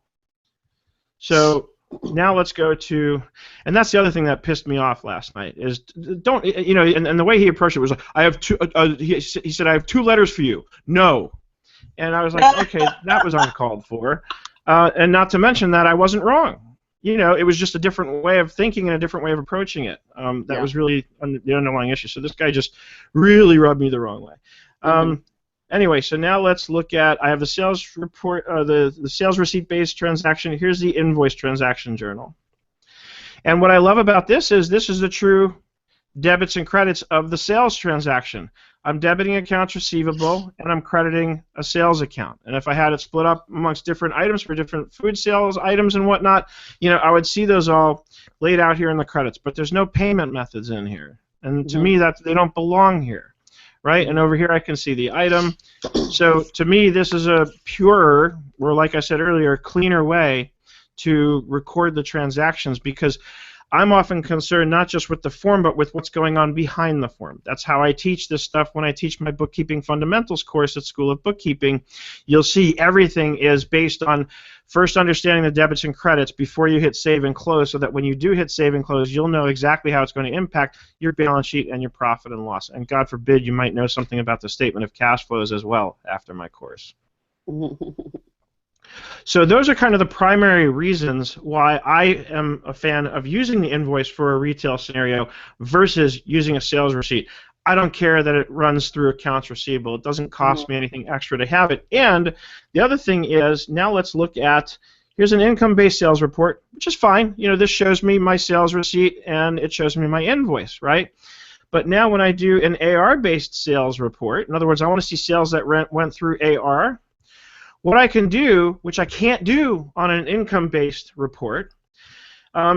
So now let's go to, and that's the other thing that pissed me off last night, is and the way he approached it was, I have two, he said, I have 2 letters for you. No. And I was like, okay, that was uncalled for. And not to mention that I wasn't wrong. It was just a different way of thinking and a different way of approaching it. That was really the underlying issue. So this guy just really rubbed me the wrong way. Anyway, so now let's look at, I have the sales report, the sales receipt-based transaction. Here's the invoice transaction journal. And what I love about this is the true debits and credits of the sales transaction. I'm debiting accounts receivable, and I'm crediting a sales account. And if I had it split up amongst different items for different food sales items and whatnot, I would see those all laid out here in the credits. But there's no payment methods in here. And to me, they don't belong here. Right, and over here I can see the item. So to me, this is a purer, or like I said earlier, cleaner way to record the transactions, because I'm often concerned not just with the form, but with what's going on behind the form. That's how I teach this stuff when I teach my Bookkeeping Fundamentals course at School of Bookkeeping. You'll see everything is based on first understanding the debits and credits before you hit save and close, so that when you do hit save and close, you'll know exactly how it's going to impact your balance sheet and your profit and loss. And God forbid you might know something about the statement of cash flows as well after my course. So those are kind of the primary reasons why I am a fan of using the invoice for a retail scenario versus using a sales receipt. I don't care that it runs through accounts receivable. It doesn't cost me anything extra to have it. And the other thing is, now let's look at, here's an income-based sales report, which is fine. This shows me my sales receipt and it shows me my invoice, right? But now when I do an AR-based sales report, in other words, I want to see sales that went through AR, what I can do, which I can't do on an income-based report,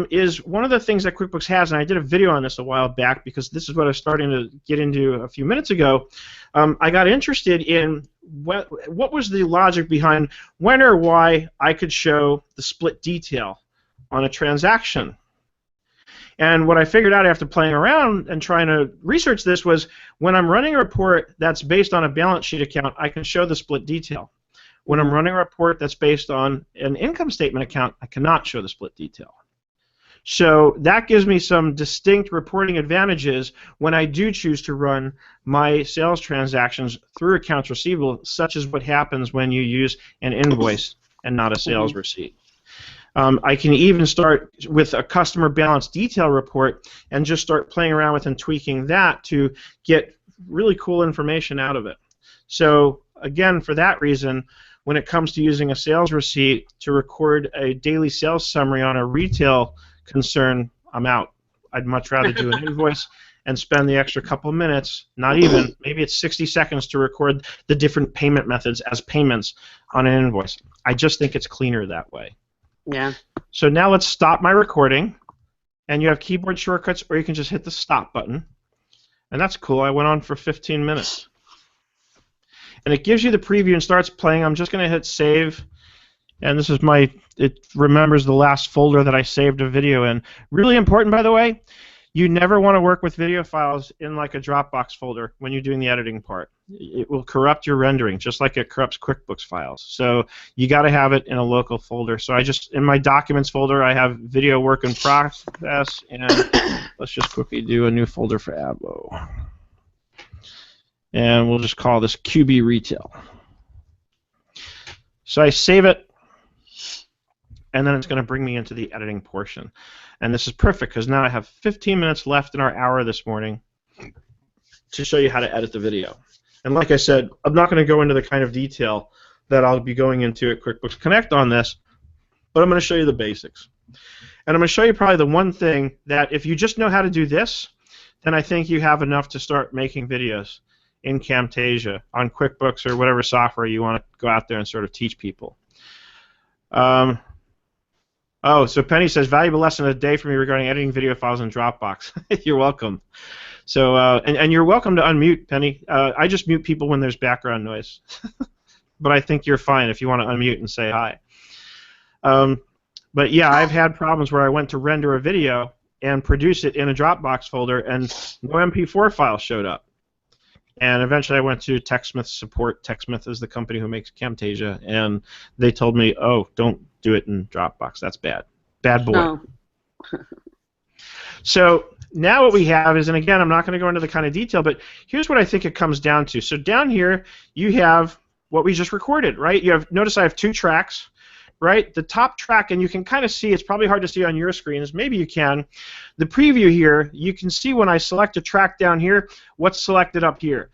is one of the things that QuickBooks has, and I did a video on this a while back because this is what I was starting to get into a few minutes ago. I got interested in what was the logic behind when or why I could show the split detail on a transaction. And what I figured out after playing around and trying to research this was, when I'm running a report that's based on a balance sheet account, I can show the split detail. When I'm running a report that's based on an income statement account, I cannot show the split detail. So that gives me some distinct reporting advantages when I do choose to run my sales transactions through accounts receivable, such as what happens when you use an invoice and not a sales receipt. I can even start with a customer balance detail report and just start playing around with and tweaking that to get really cool information out of it. So again, for that reason, when it comes to using a sales receipt to record a daily sales summary on a retail concern, I'm out. I'd much rather do an invoice and spend the extra couple minutes, not even, maybe it's 60 seconds to record the different payment methods as payments on an invoice. I just think it's cleaner that way. Yeah. So now let's stop my recording, and you have keyboard shortcuts, or you can just hit the stop button. And that's cool. I went on for 15 minutes. And it gives you the preview and starts playing. I'm just going to hit save. And this is it remembers the last folder that I saved a video in. Really important, by the way, you never want to work with video files in like a Dropbox folder when you're doing the editing part. It will corrupt your rendering, just like it corrupts QuickBooks files. So you got to have it in a local folder. So in my documents folder, I have video work in process, and let's just quickly do a new folder for AdWo. And we'll just call this QB Retail. So I save it, and then it's going to bring me into the editing portion. And this is perfect because now I have 15 minutes left in our hour this morning to show you how to edit the video. And like I said, I'm not going to go into the kind of detail that I'll be going into at QuickBooks Connect on this, but I'm going to show you the basics. And I'm going to show you probably the one thing that if you just know how to do this, then I think you have enough to start making videos in Camtasia, on QuickBooks, or whatever software you want to go out there and sort of teach people. Oh, so Penny says, valuable lesson of the day for me regarding editing video files in Dropbox. You're welcome. So, and you're welcome to unmute, Penny. I just mute people when there's background noise. But I think you're fine if you want to unmute and say hi. But yeah, I've had problems where I went to render a video and produce it in a Dropbox folder, and no MP4 file showed up. And eventually I went to TechSmith support. TechSmith is the company who makes Camtasia, and they told me, oh, don't do it in Dropbox. That's bad. Bad boy. No. So now what we have is, and again, I'm not going to go into the kind of detail, but here's what I think it comes down to. So down here, you have what we just recorded, right? Notice I have 2 tracks, right? The top track, and you can kind of see, it's probably hard to see on your screens, maybe you can. The preview here, you can see when I select a track down here, what's selected up here.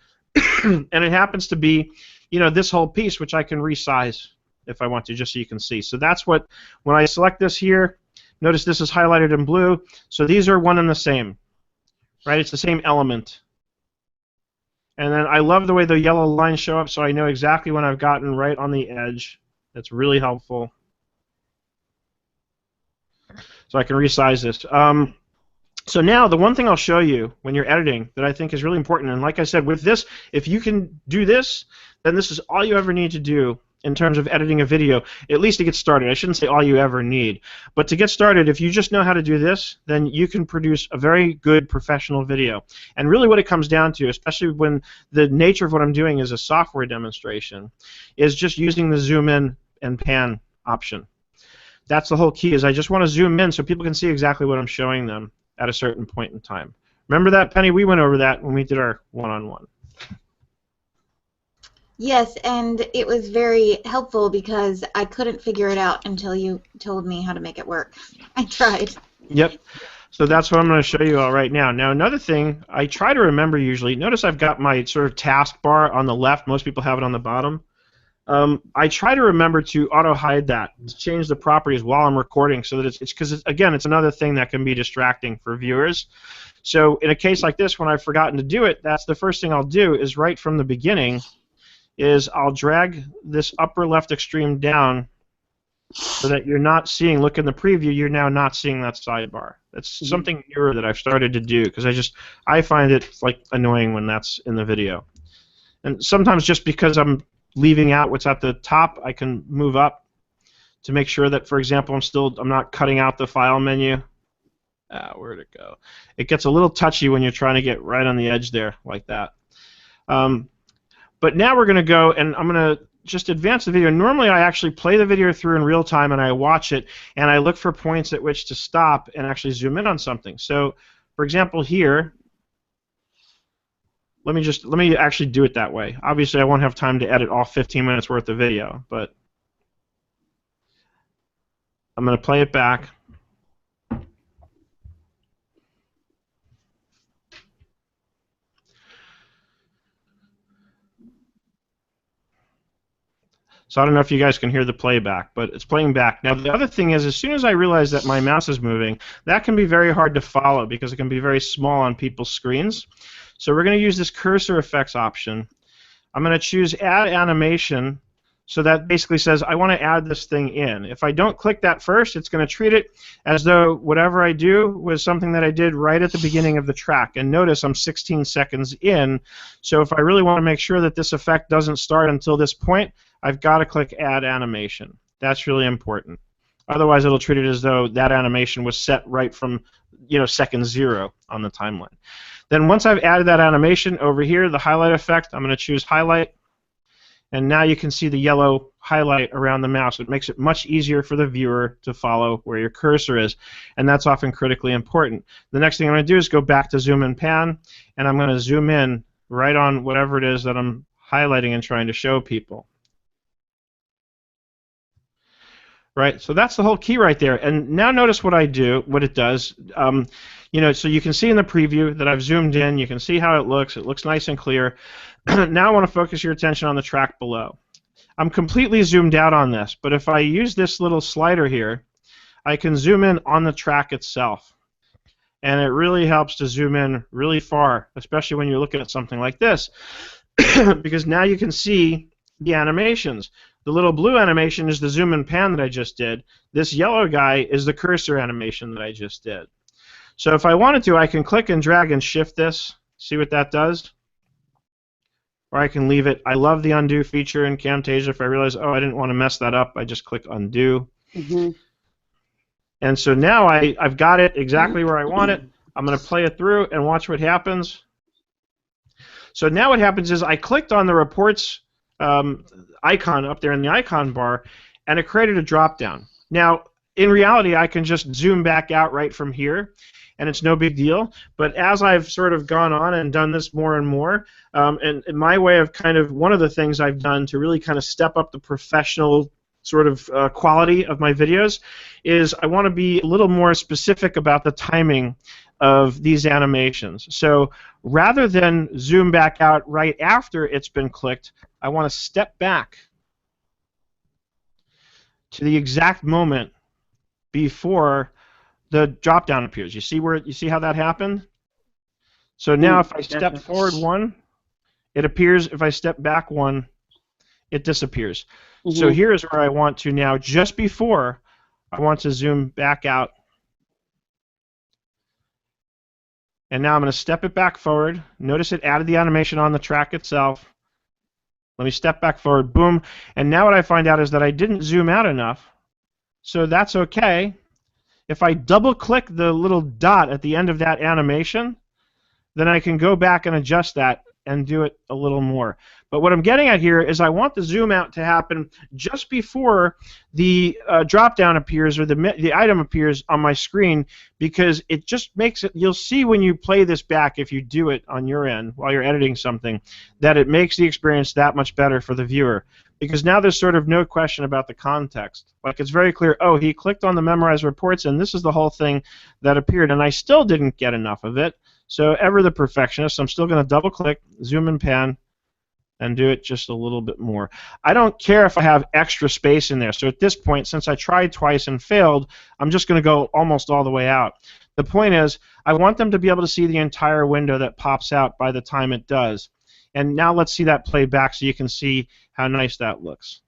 And it happens to be, this whole piece, which I can resize if I want to, just so you can see. So that's what, when I select this here, notice this is highlighted in blue, so these are one and the same, right? It's the same element. And then I love the way the yellow lines show up, so I know exactly when I've gotten right on the edge. That's really helpful. So I can resize this. So now the one thing I'll show you when you're editing that I think is really important, and like I said, with this, if you can do this, then this is all you ever need to do in terms of editing a video, at least to get started. I shouldn't say all you ever need, but to get started, if you just know how to do this, then you can produce a very good professional video. And really what it comes down to, especially when the nature of what I'm doing is a software demonstration, is just using the zoom in and pan option. That's the whole key, is I just want to zoom in so people can see exactly what I'm showing them at a certain point in time. Remember that, Penny? We went over that when we did our one-on-one. Yes, and it was very helpful because I couldn't figure it out until you told me how to make it work. I tried. Yep. So that's what I'm going to show you all right now. Now, another thing I try to remember usually, notice I've got my sort of taskbar on the left. Most people have it on the bottom. I try to remember to auto-hide that, to change the properties while I'm recording so that it's because, again, it's another thing that can be distracting for viewers. So in a case like this, when I've forgotten to do it, that's the first thing I'll do is right from the beginning is I'll drag this upper left extreme down so that you're not seeing, look in the preview, you're now not seeing that sidebar. That's something newer that I've started to do because I find it like annoying when that's in the video. And sometimes just because I'm leaving out what's at the top, I can move up to make sure that, for example, I'm not cutting out the file menu. Where'd it go? It gets a little touchy when you're trying to get right on the edge there like that. But now we're going to go, and I'm going to just advance the video. Normally I actually play the video through in real time and I watch it and I look for points at which to stop and actually zoom in on something. So, for example, here, let me actually do it that way. Obviously, I won't have time to edit all 15 minutes worth of video, but I'm going to play it back. So I don't know if you guys can hear the playback, but it's playing back. Now the other thing is, as soon as I realize that my mouse is moving, that can be very hard to follow because it can be very small on people's screens. So we're going to use this cursor effects option. I'm going to choose Add Animation, so that basically says I want to add this thing in. If I don't click that first, it's going to treat it as though whatever I do was something that I did right at the beginning of the track. And notice I'm 16 seconds in, so if I really want to make sure that this effect doesn't start until this point, I've got to click Add Animation. That's really important. Otherwise, it'll treat it as though that animation was set right from, second 0 on the timeline. Then once I've added that animation over here, the highlight effect, I'm going to choose Highlight. And now you can see the yellow highlight around the mouse. It makes it much easier for the viewer to follow where your cursor is, and that's often critically important. The next thing I'm going to do is go back to Zoom and Pan, and I'm going to zoom in right on whatever it is that I'm highlighting and trying to show people. Right, so that's the whole key right there. And now notice what it does. So you can see in the preview that I've zoomed in. You can see how it looks. It looks nice and clear. Now I want to focus your attention on the track below. I'm completely zoomed out on this, but if I use this little slider here, I can zoom in on the track itself. And it really helps to zoom in really far, especially when you're looking at something like this, because now you can see the animations. The little blue animation is the zoom and pan that I just did. This yellow guy is the cursor animation that I just did. So if I wanted to, I can click and drag and shift this. See what that does? Or I can leave it. I love the undo feature in Camtasia. If I realize, oh, I didn't want to mess that up, I just click undo. Mm-hmm. And so now I've got it exactly where I want it. I'm going to play it through and watch what happens. So now what happens is I clicked on the reports icon up there in the icon bar, and it created a drop-down. Now, in reality, I can just zoom back out right from here, and it's no big deal. But as I've sort of gone on and done this more and more, and my way of one of the things I've done to really kind of step up the professional sort of quality of my videos is I want to be a little more specific about the timing of these animations. So rather than zoom back out right after it's been clicked, I want to step back to the exact moment before the drop-down appears. You see how that happened? So now if I step forward 1, it appears. If I step back 1, it disappears. Mm-hmm. So here's where I want to now, just before, I want to zoom back out. And now I'm going to step it back forward. Notice it added the animation on the track itself. Let me step back forward, boom. And now what I find out is that I didn't zoom out enough. So that's okay. If I double-click the little dot at the end of that animation, then I can go back and adjust that and do it a little more. But what I'm getting at here is I want the zoom out to happen just before the drop-down appears or the item appears on my screen, because it just makes it, you'll see when you play this back, if you do it on your end while you're editing something, that it makes the experience that much better for the viewer. Because now there's sort of no question about the context. Like, it's very clear, oh, he clicked on the memorize reports and this is the whole thing that appeared, and I still didn't get enough of it. So ever the perfectionist, I'm still going to double-click, zoom and pan, and do it just a little bit more. I don't care if I have extra space in there. So at this point, since I tried twice and failed, I'm just going to go almost all the way out. The point is, I want them to be able to see the entire window that pops out by the time it does. And now let's see that play back so you can see how nice that looks.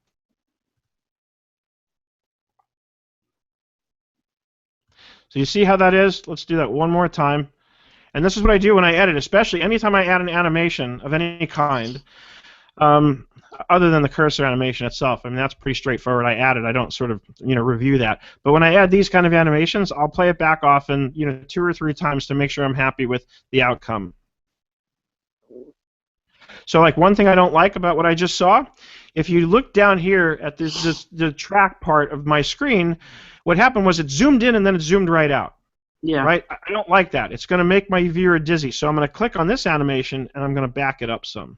So you see how that is? Let's do that one more time. And this is what I do when I edit, especially anytime I add an animation of any kind, other than the cursor animation itself. I mean, that's pretty straightforward. I add it. I don't sort of, review that. But when I add these kind of animations, I'll play it back often, 2 or 3 times to make sure I'm happy with the outcome. So, like, one thing I don't like about what I just saw if you look down here at the track part of my screen, what happened was it zoomed in and then it zoomed right out. Yeah. Right? I don't like that. It's going to make my viewer dizzy. So I'm going to click on this animation and I'm going to back it up some.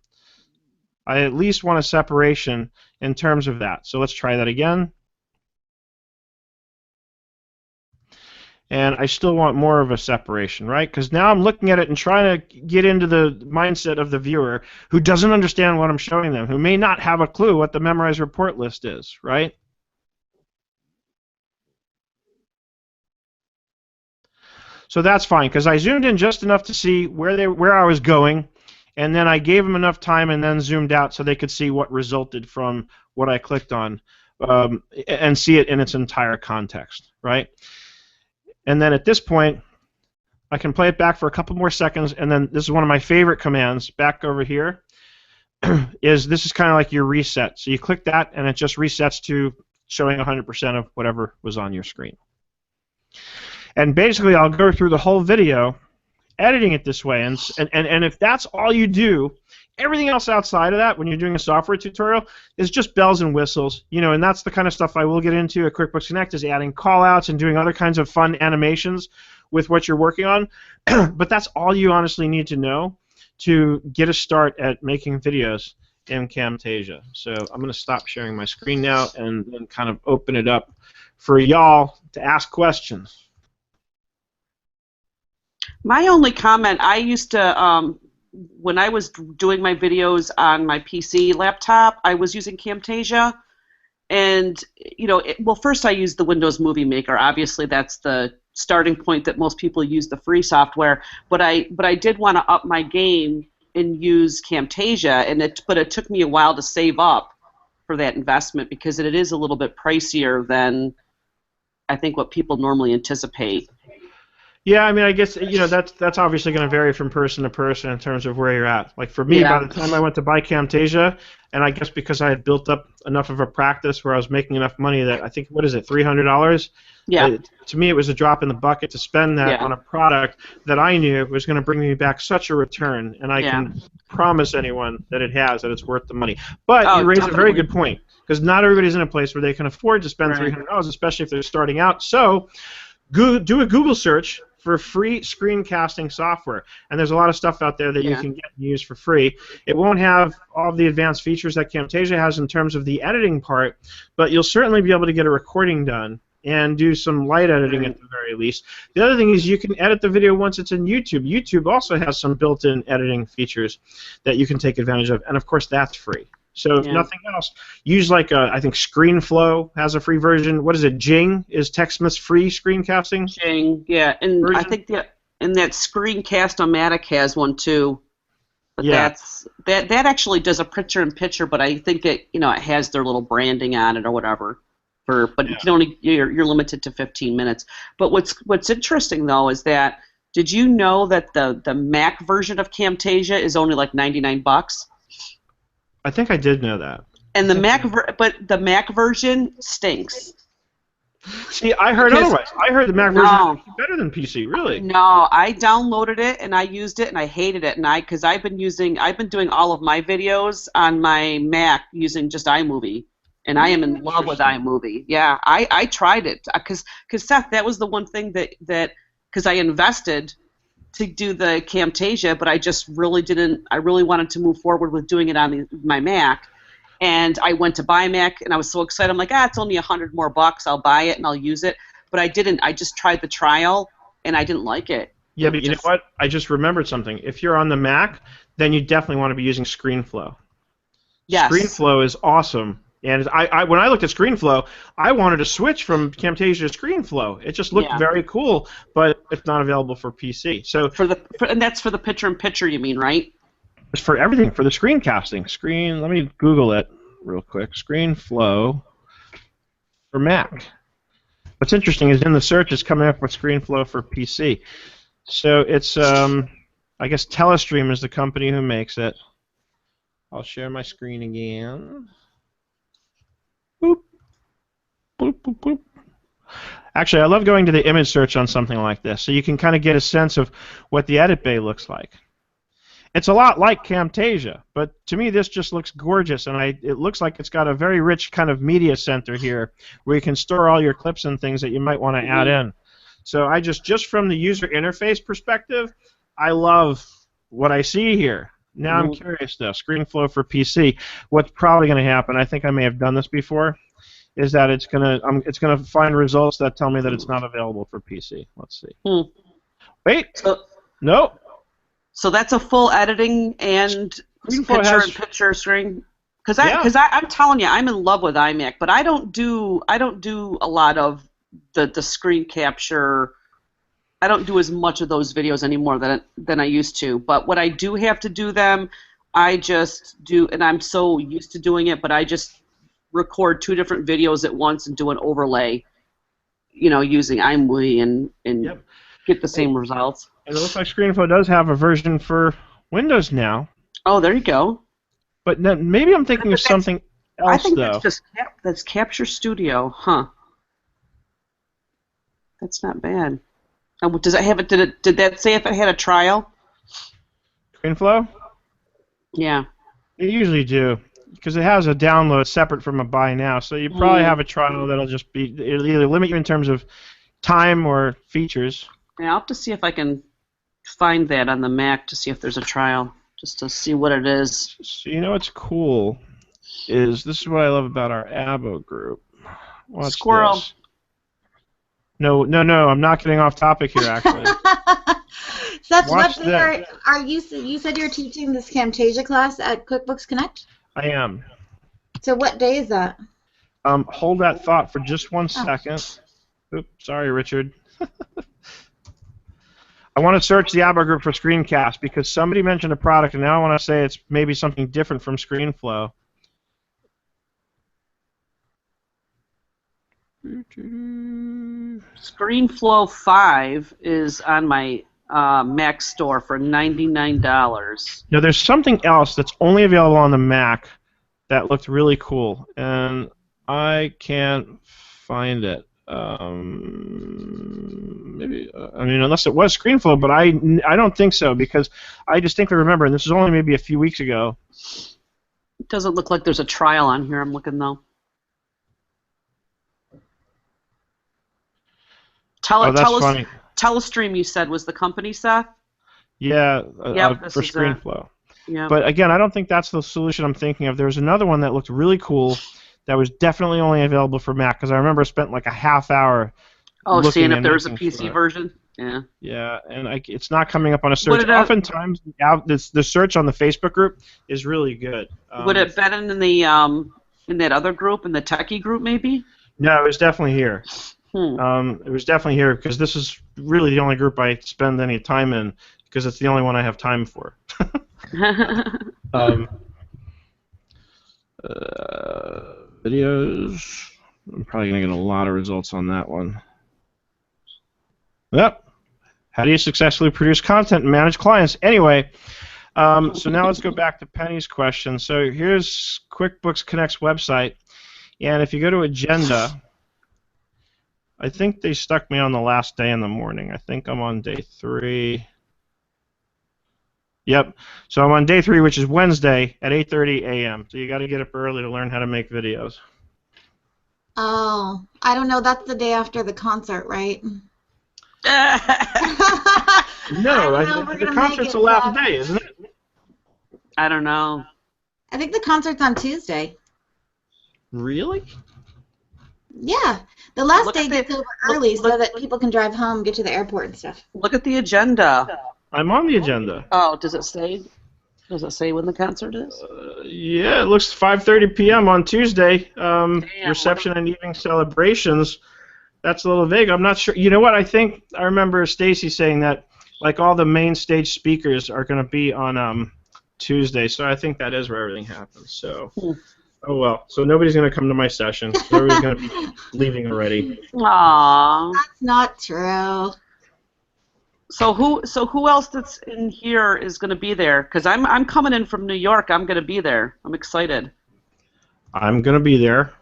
I at least want a separation in terms of that. So let's try that again. And I still want more of a separation, right? Because now I'm looking at it and trying to get into the mindset of the viewer who doesn't understand what I'm showing them, who may not have a clue what the memorized report list is, right? So that's fine, because I zoomed in just enough to see where I was going, and then I gave them enough time and then zoomed out so they could see what resulted from what I clicked on and see it in its entire context, right? And then at this point, I can play it back for a couple more seconds, and then this is one of my favorite commands, back over here, this is kind of like your reset. So you click that, and it just resets to showing 100% of whatever was on your screen. And basically, I'll go through the whole video editing it this way, and if that's all you do, everything else outside of that, when you're doing a software tutorial, is just bells and whistles, and that's the kind of stuff I will get into at QuickBooks Connect, is adding callouts and doing other kinds of fun animations with what you're working on. But that's all you honestly need to know to get a start at making videos in Camtasia. So I'm going to stop sharing my screen now and then kind of open it up for y'all to ask questions. My only comment, I used to, when I was doing my videos on my PC laptop, I was using Camtasia. And, well, first I used the Windows Movie Maker. Obviously, that's the starting point that most people use the free software. But I did want to up my game and use Camtasia, but it took me a while to save up for that investment because it is a little bit pricier than I think what people normally anticipate. Yeah, I mean, I guess that's obviously going to vary from person to person in terms of where you're at. Like for me, by the time I went to buy Camtasia, and I guess because I had built up enough of a practice where I was making enough money that I think, what is it, $300? Yeah. To me, it was a drop in the bucket to spend that on a product that I knew was going to bring me back such a return, and I can promise anyone that it has, that it's worth the money. But you raise a very good point, because not everybody's in a place where they can afford to spend $300, especially if they're starting out. So do a Google search for free screencasting software, and there's a lot of stuff out there that you can get and use for free. It won't have all of the advanced features that Camtasia has in terms of the editing part, but you'll certainly be able to get a recording done and do some light editing at the very least. The other thing is you can edit the video once it's in YouTube. YouTube also has some built-in editing features that you can take advantage of, and of course that's free. So if nothing else, use I think ScreenFlow has a free version. What is it? Jing is TechSmith's free screencasting? Jing, yeah, and version? I think that Screencast-O-Matic has one too. But that actually does a picture-in-picture, but I think it has their little branding on it or whatever. But you can you're limited to 15 minutes. But what's interesting though is that did you know that the Mac version of Camtasia is only like $99? I think I did know that. And the Mac version stinks. See, I heard otherwise. I heard the Mac version is better than PC. Really? No, I downloaded it and I used it and I hated it. And because I've been doing all of my videos on my Mac using just iMovie, and I am in love with iMovie. Yeah, I tried it because Seth, that was the one thing that because I invested to do the Camtasia, but I just really didn't. I really wanted to move forward with doing it on my Mac, and I went to buy Mac, and I was so excited. I'm like, it's only $100 more. I'll buy it and I'll use it. But I didn't. I just tried the trial, and I didn't like it. Yeah, but you know what? I just remembered something. If you're on the Mac, then you definitely want to be using ScreenFlow. Yes. ScreenFlow is awesome. And when I looked at ScreenFlow, I wanted to switch from Camtasia to ScreenFlow. It just looked very cool, but it's not available for PC. So and that's for the picture-in-picture, you mean, right? It's for everything, for the screencasting. Let me Google it real quick. ScreenFlow for Mac. What's interesting is in the search it's coming up with ScreenFlow for PC. So it's, I guess Telestream is the company who makes it. I'll share my screen again. Boop. Boop, boop, boop. Actually, I love going to the image search on something like this, so you can kind of get a sense of what the edit bay looks like. It's a lot like Camtasia, but to me this just looks gorgeous, and it looks like it's got a very rich kind of media center here where you can store all your clips and things that you might want to add in. So I just from the user interface perspective, I love what I see here. Now I'm curious though, ScreenFlow for PC. What's probably going to happen, I think I may have done this before, is that it's gonna find results that tell me that it's not available for PC. Let's see. Wait. No. So that's a full editing and picture screen. Because I'm telling you, I'm in love with iMac, but I don't do a lot of the screen capture. I don't do as much of those videos anymore than I used to. But when I do have to do them, I just do, and I'm so used to doing it, but I just record 2 different videos at once and do an overlay, using iMovie and get the same results. And it looks like ScreenFlow does have a version for Windows now. Oh, there you go. But maybe I'm thinking of something else, I think though. that's Capture Studio, huh? That's not bad. Does it have it? Did that say if it had a trial? ScreenFlow? Yeah. They usually do, because it has a download separate from a buy now. So you probably have a trial that'll just it'll either limit you in terms of time or features. Yeah, I'll have to see if I can find that on the Mac to see if there's a trial, just to see what it is. So what's cool is this is what I love about our Abo group. Watch Squirrel. This. No, I'm not getting off topic here, actually. That's what you said you're teaching this Camtasia class at QuickBooks Connect? I am. So what day is that? Hold that thought for just 1 second. Oops, sorry, Richard. I want to search the Abo group for Screencast because somebody mentioned a product, and now I want to say it's maybe something different from ScreenFlow. ScreenFlow 5 is on my Mac store for $99. Now, there's something else that's only available on the Mac that looked really cool, and I can't find it. Maybe unless it was ScreenFlow, but I don't think so because I distinctly remember, and this is only maybe a few weeks ago. It doesn't look like there's a trial on here. I'm looking though. Funny. Telestream, you said, was the company, Seth? Yeah, for is ScreenFlow. Yeah. But again, I don't think that's the solution I'm thinking of. There was another one that looked really cool that was definitely only available for Mac because I remember I spent like a half hour. Seeing if there was a PC version. Yeah. Yeah, and it's not coming up on a search. Oftentimes, the search on the Facebook group is really good. Would it been in the in that other group, in the techie group, maybe? No, it was definitely here. It was definitely here because this is really the only group I spend any time in because it's the only one I have time for. Videos. I'm probably going to get a lot of results on that one. Yep. How do you successfully produce content and manage clients? Anyway, so now let's go back to Penny's question. So here's QuickBooks Connect's website, and if you go to Agenda, I think they stuck me on the last day in the morning. I think I'm on day 3. Yep. So I'm on day 3, which is Wednesday at 8:30 a.m. So you got to get up early to learn how to make videos. Oh, I don't know. That's the day after the concert, right? No, the concert's the last day, isn't it? I don't know. I think the concert's on Tuesday. Really? Yeah. The last day gets over early so that people can drive home, get to the airport and stuff. Look at the agenda. I'm on the agenda. Oh, does it say? Does it say when the concert is? Yeah, it looks 5:30 p.m. on Tuesday. Reception and evening celebrations. That's a little vague. I'm not sure. You know what? I remember Stacy saying that like all the main stage speakers are going to be on Tuesday, so I think that is where everything happens. So, oh well. So nobody's going to come to my session. Everybody's going to be leaving already. Aww. That's not true. So who else that's in here is going to be there? Because I'm coming in from New York. I'm going to be there. I'm excited. I'm going to be there.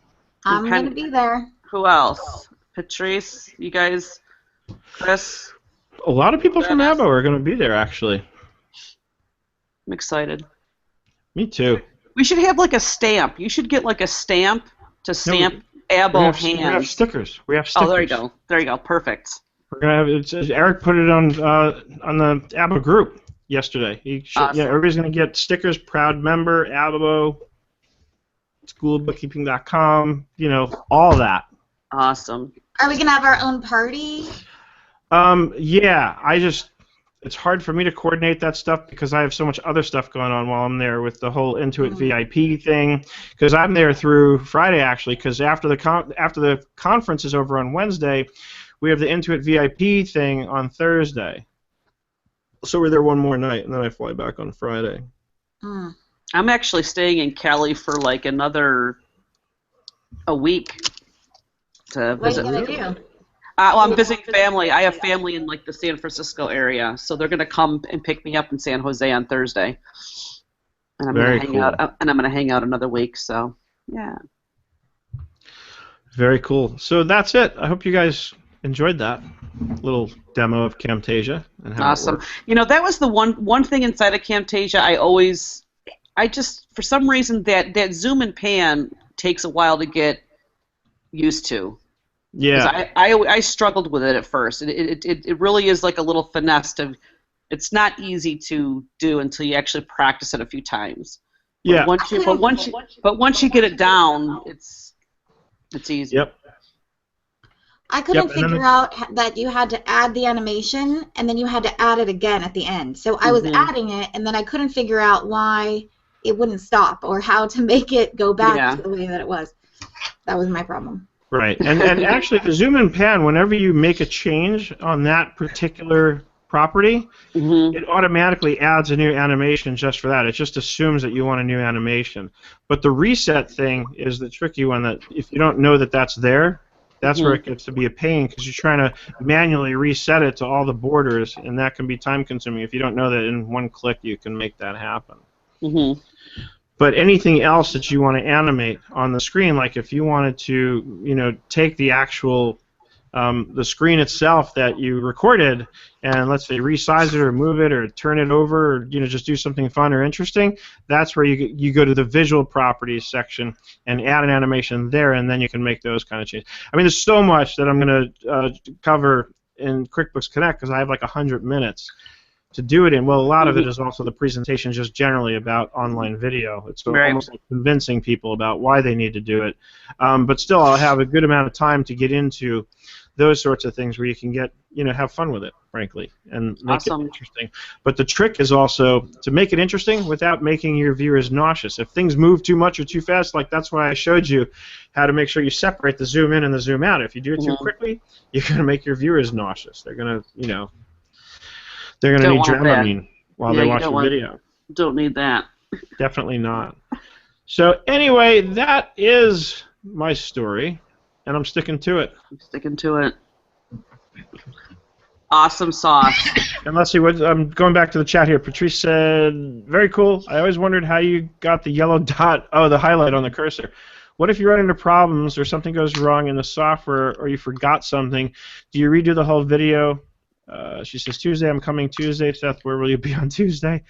I'm going to be there. Who else? Patrice, you guys, Chris. A lot of people from Abo are going to be there, actually. I'm excited. Me too. We should have like a stamp. You should get like a stamp to stamp Abo hands. We have stickers. We have stickers. Oh, there you go. There you go. Perfect. We're gonna have Eric put it on the Abo group yesterday. Awesome. Yeah, everybody's gonna get stickers. Proud member, Abo, schoolbookkeeping.com. You know, all that. Awesome. Are we gonna have our own party? Yeah. It's hard for me to coordinate that stuff because I have so much other stuff going on while I'm there with the whole Intuit VIP thing. Because I'm there through Friday actually. Because after the conference is over on Wednesday, we have the Intuit VIP thing on Thursday. So we're there one more night, and then I fly back on Friday. Mm. I'm actually staying in Cali for like a week to visit. What are you gonna do? Well, I'm visiting family. I have family in like the San Francisco area, so they're gonna come and pick me up in San Jose on Thursday, and I'm gonna hang out. And I'm gonna hang out another week. So yeah. Very cool. So that's it. I hope you guys enjoyed that little demo of Camtasia and how Awesome. it works. You know, that was the one thing inside of Camtasia I just for some reason that zoom and pan takes a while to get used to. Yeah. I struggled with it at first. It really is like a little finesse to. It's not easy to do until you actually practice it a few times. Yeah. But once you get it down, it's easy. Yep. I couldn't figure out that you had to add the animation and then you had to add it again at the end. So I was adding it and then I couldn't figure out why it wouldn't stop or how to make it go back to the way that it was. That was my problem. Right, and actually the zoom and pan, whenever you make a change on that particular property, it automatically adds a new animation just for that. It just assumes that you want a new animation. But the reset thing is the tricky one that if you don't know that that's there, that's where it gets to be a pain because you're trying to manually reset it to all the borders, and that can be time consuming if you don't know that in one click you can make that happen. But anything else that you want to animate on the screen, like if you wanted to, you know, take the actual the screen itself that you recorded and let's say resize it or move it or turn it over or, you know, just do something fun or interesting, that's where you go to the visual properties section and add an animation there, and then you can make those kind of changes. I mean, there's so much that I'm going to cover in QuickBooks Connect because I have like 100 minutes to do it in. Well, a lot of it is also the presentation just generally about online video. It's almost like convincing people about why they need to do it. But still, I'll have a good amount of time to get into those sorts of things where you can get, you know, have fun with it, frankly, and make it interesting. But the trick is also to make it interesting without making your viewers nauseous. If things move too much or too fast, like that's why I showed you how to make sure you separate the zoom in and the zoom out. If you do it too quickly, you're going to make your viewers nauseous. They're going to, you know, they're going to need Dramamine while they watch the video. Don't need that. Definitely not. So anyway, that is my story, and I'm sticking to it. I'm sticking to it. Awesome sauce. And let's see, I'm going back to the chat here. Patrice said, very cool. I always wondered how you got the yellow dot, the highlight on the cursor. What if you run into problems or something goes wrong in the software or you forgot something? Do you redo the whole video? She says, Tuesday, I'm coming Tuesday. Seth, where will you be on Tuesday?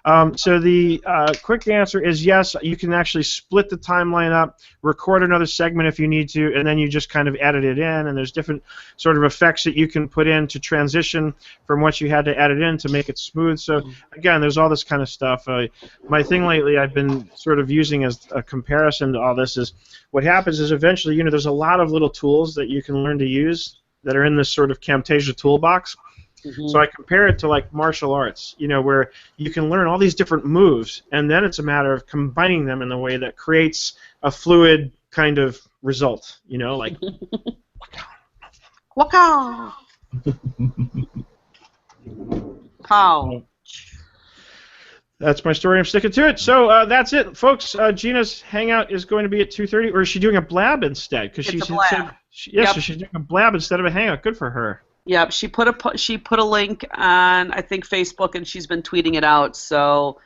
So the quick answer is yes, you can actually split the timeline up, record another segment if you need to, and then you just kind of edit it in, and there's different sort of effects that you can put in to transition from what you had to edit in to make it smooth. So again, there's all this kind of stuff. My thing lately I've been sort of using as a comparison to all this is what happens is eventually, you know, there's a lot of little tools that you can learn to use that are in this sort of Camtasia toolbox. So I compare it to like martial arts, you know, where you can learn all these different moves, and then it's a matter of combining them in a way that creates a fluid kind of result, you know, like waka. Pow. That's my story. I'm sticking to it. So that's it, folks. Gina's hangout is going to be at 2:30, or is she doing a blab instead? Because It's a blab. So she's doing a blab instead of a hangout. Good for her. Yep, she put a link on I think Facebook, and she's been tweeting it out. So,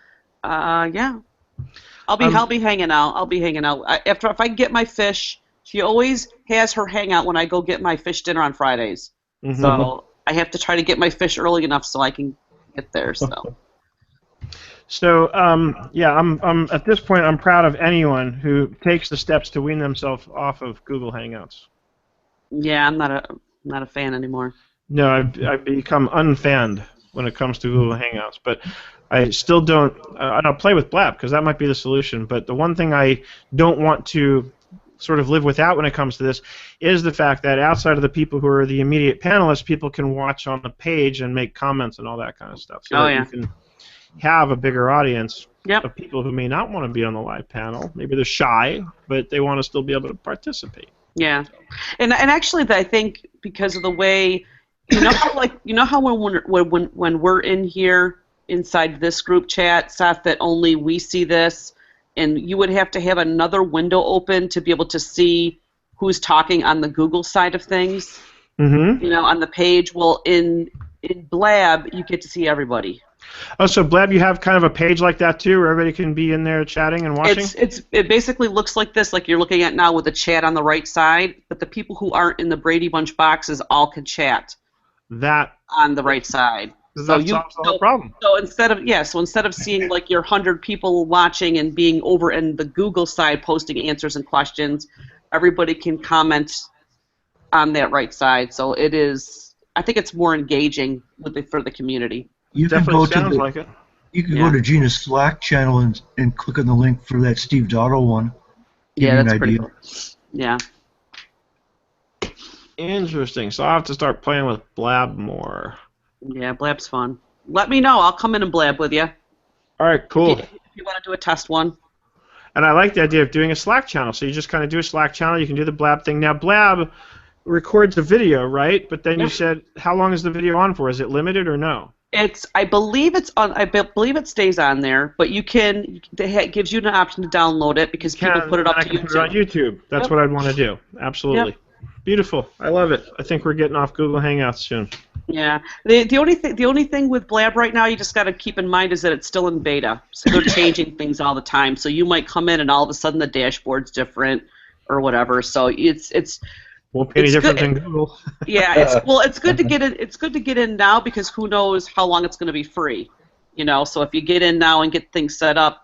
yeah, I'll be hanging out. I'll be hanging out if I get my fish. She always has her hangout when I go get my fish dinner on Fridays. So I have to try to get my fish early enough so I can get there. So. So yeah, I'm at this point I'm proud of anyone who takes the steps to wean themselves off of Google Hangouts. Yeah, I'm not a fan anymore. No, I've become unfanned when it comes to Google Hangouts, but I still don't. I don't play with Blab because that might be the solution. But the one thing I don't want to sort of live without when it comes to this is the fact that outside of the people who are the immediate panelists, people can watch on the page and make comments and all that kind of stuff. So that you can have a bigger audience of people who may not want to be on the live panel. Maybe they're shy, but they want to still be able to participate. Yeah, and actually, I think because of the way, you know how when we're in here inside this group chat, Seth, that only we see this. And you would have to have another window open to be able to see who's talking on the Google side of things. Mm-hmm. On the page. Well, in Blab, you get to see everybody. Oh, so Blab, you have kind of a page like that too, where everybody can be in there chatting and watching? It basically looks like this, like you're looking at now with the chat on the right side, but the people who aren't in the Brady Bunch boxes all can chat. That on the right side. So that solves the whole problem. So instead of seeing like your 100 people watching and being over in the Google side posting answers and questions, everybody can comment on that right side. So it is. I think it's more engaging for the community. You can Definitely go sounds to like it. You can go to Gina's Slack channel and click on the link for that Steve Dotto one. Yeah, that's pretty cool. Yeah. Interesting. So I'll have to start playing with Blab more. Yeah, Blab's fun. Let me know. I'll come in and Blab with you. All right, cool. If you want to do a test one. And I like the idea of doing a Slack channel. So you just kind of do a Slack channel. You can do the Blab thing. Now, Blab records the video, right? But then you said, how long is the video on for? Is it limited or no? I believe it's on. I believe it stays on there, but you can. It gives you an option to download it because people put it up to YouTube. Put it on YouTube. That's what I'd want to do. Absolutely. Yep. Beautiful. I love it. I think we're getting off Google Hangouts soon. Yeah. The only thing with Blab right now you just got to keep in mind is that it's still in beta, so they're changing things all the time. So you might come in and all of a sudden the dashboard's different or whatever. So it's won't be any different than Google. Yeah. It's good to get in. It's good to get in now because who knows how long it's going to be free. So if you get in now and get things set up,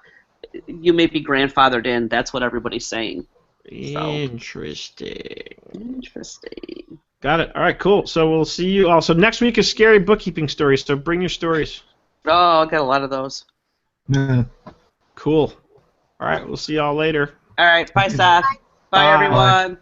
you may be grandfathered in. That's what everybody's saying. Interesting. Interesting. Got it. All right, cool. So we'll see you all. So next week is scary bookkeeping stories, so bring your stories. Oh, I got a lot of those. Yeah. Cool. All right, we'll see y'all later. All right, bye, Seth. Bye, everyone.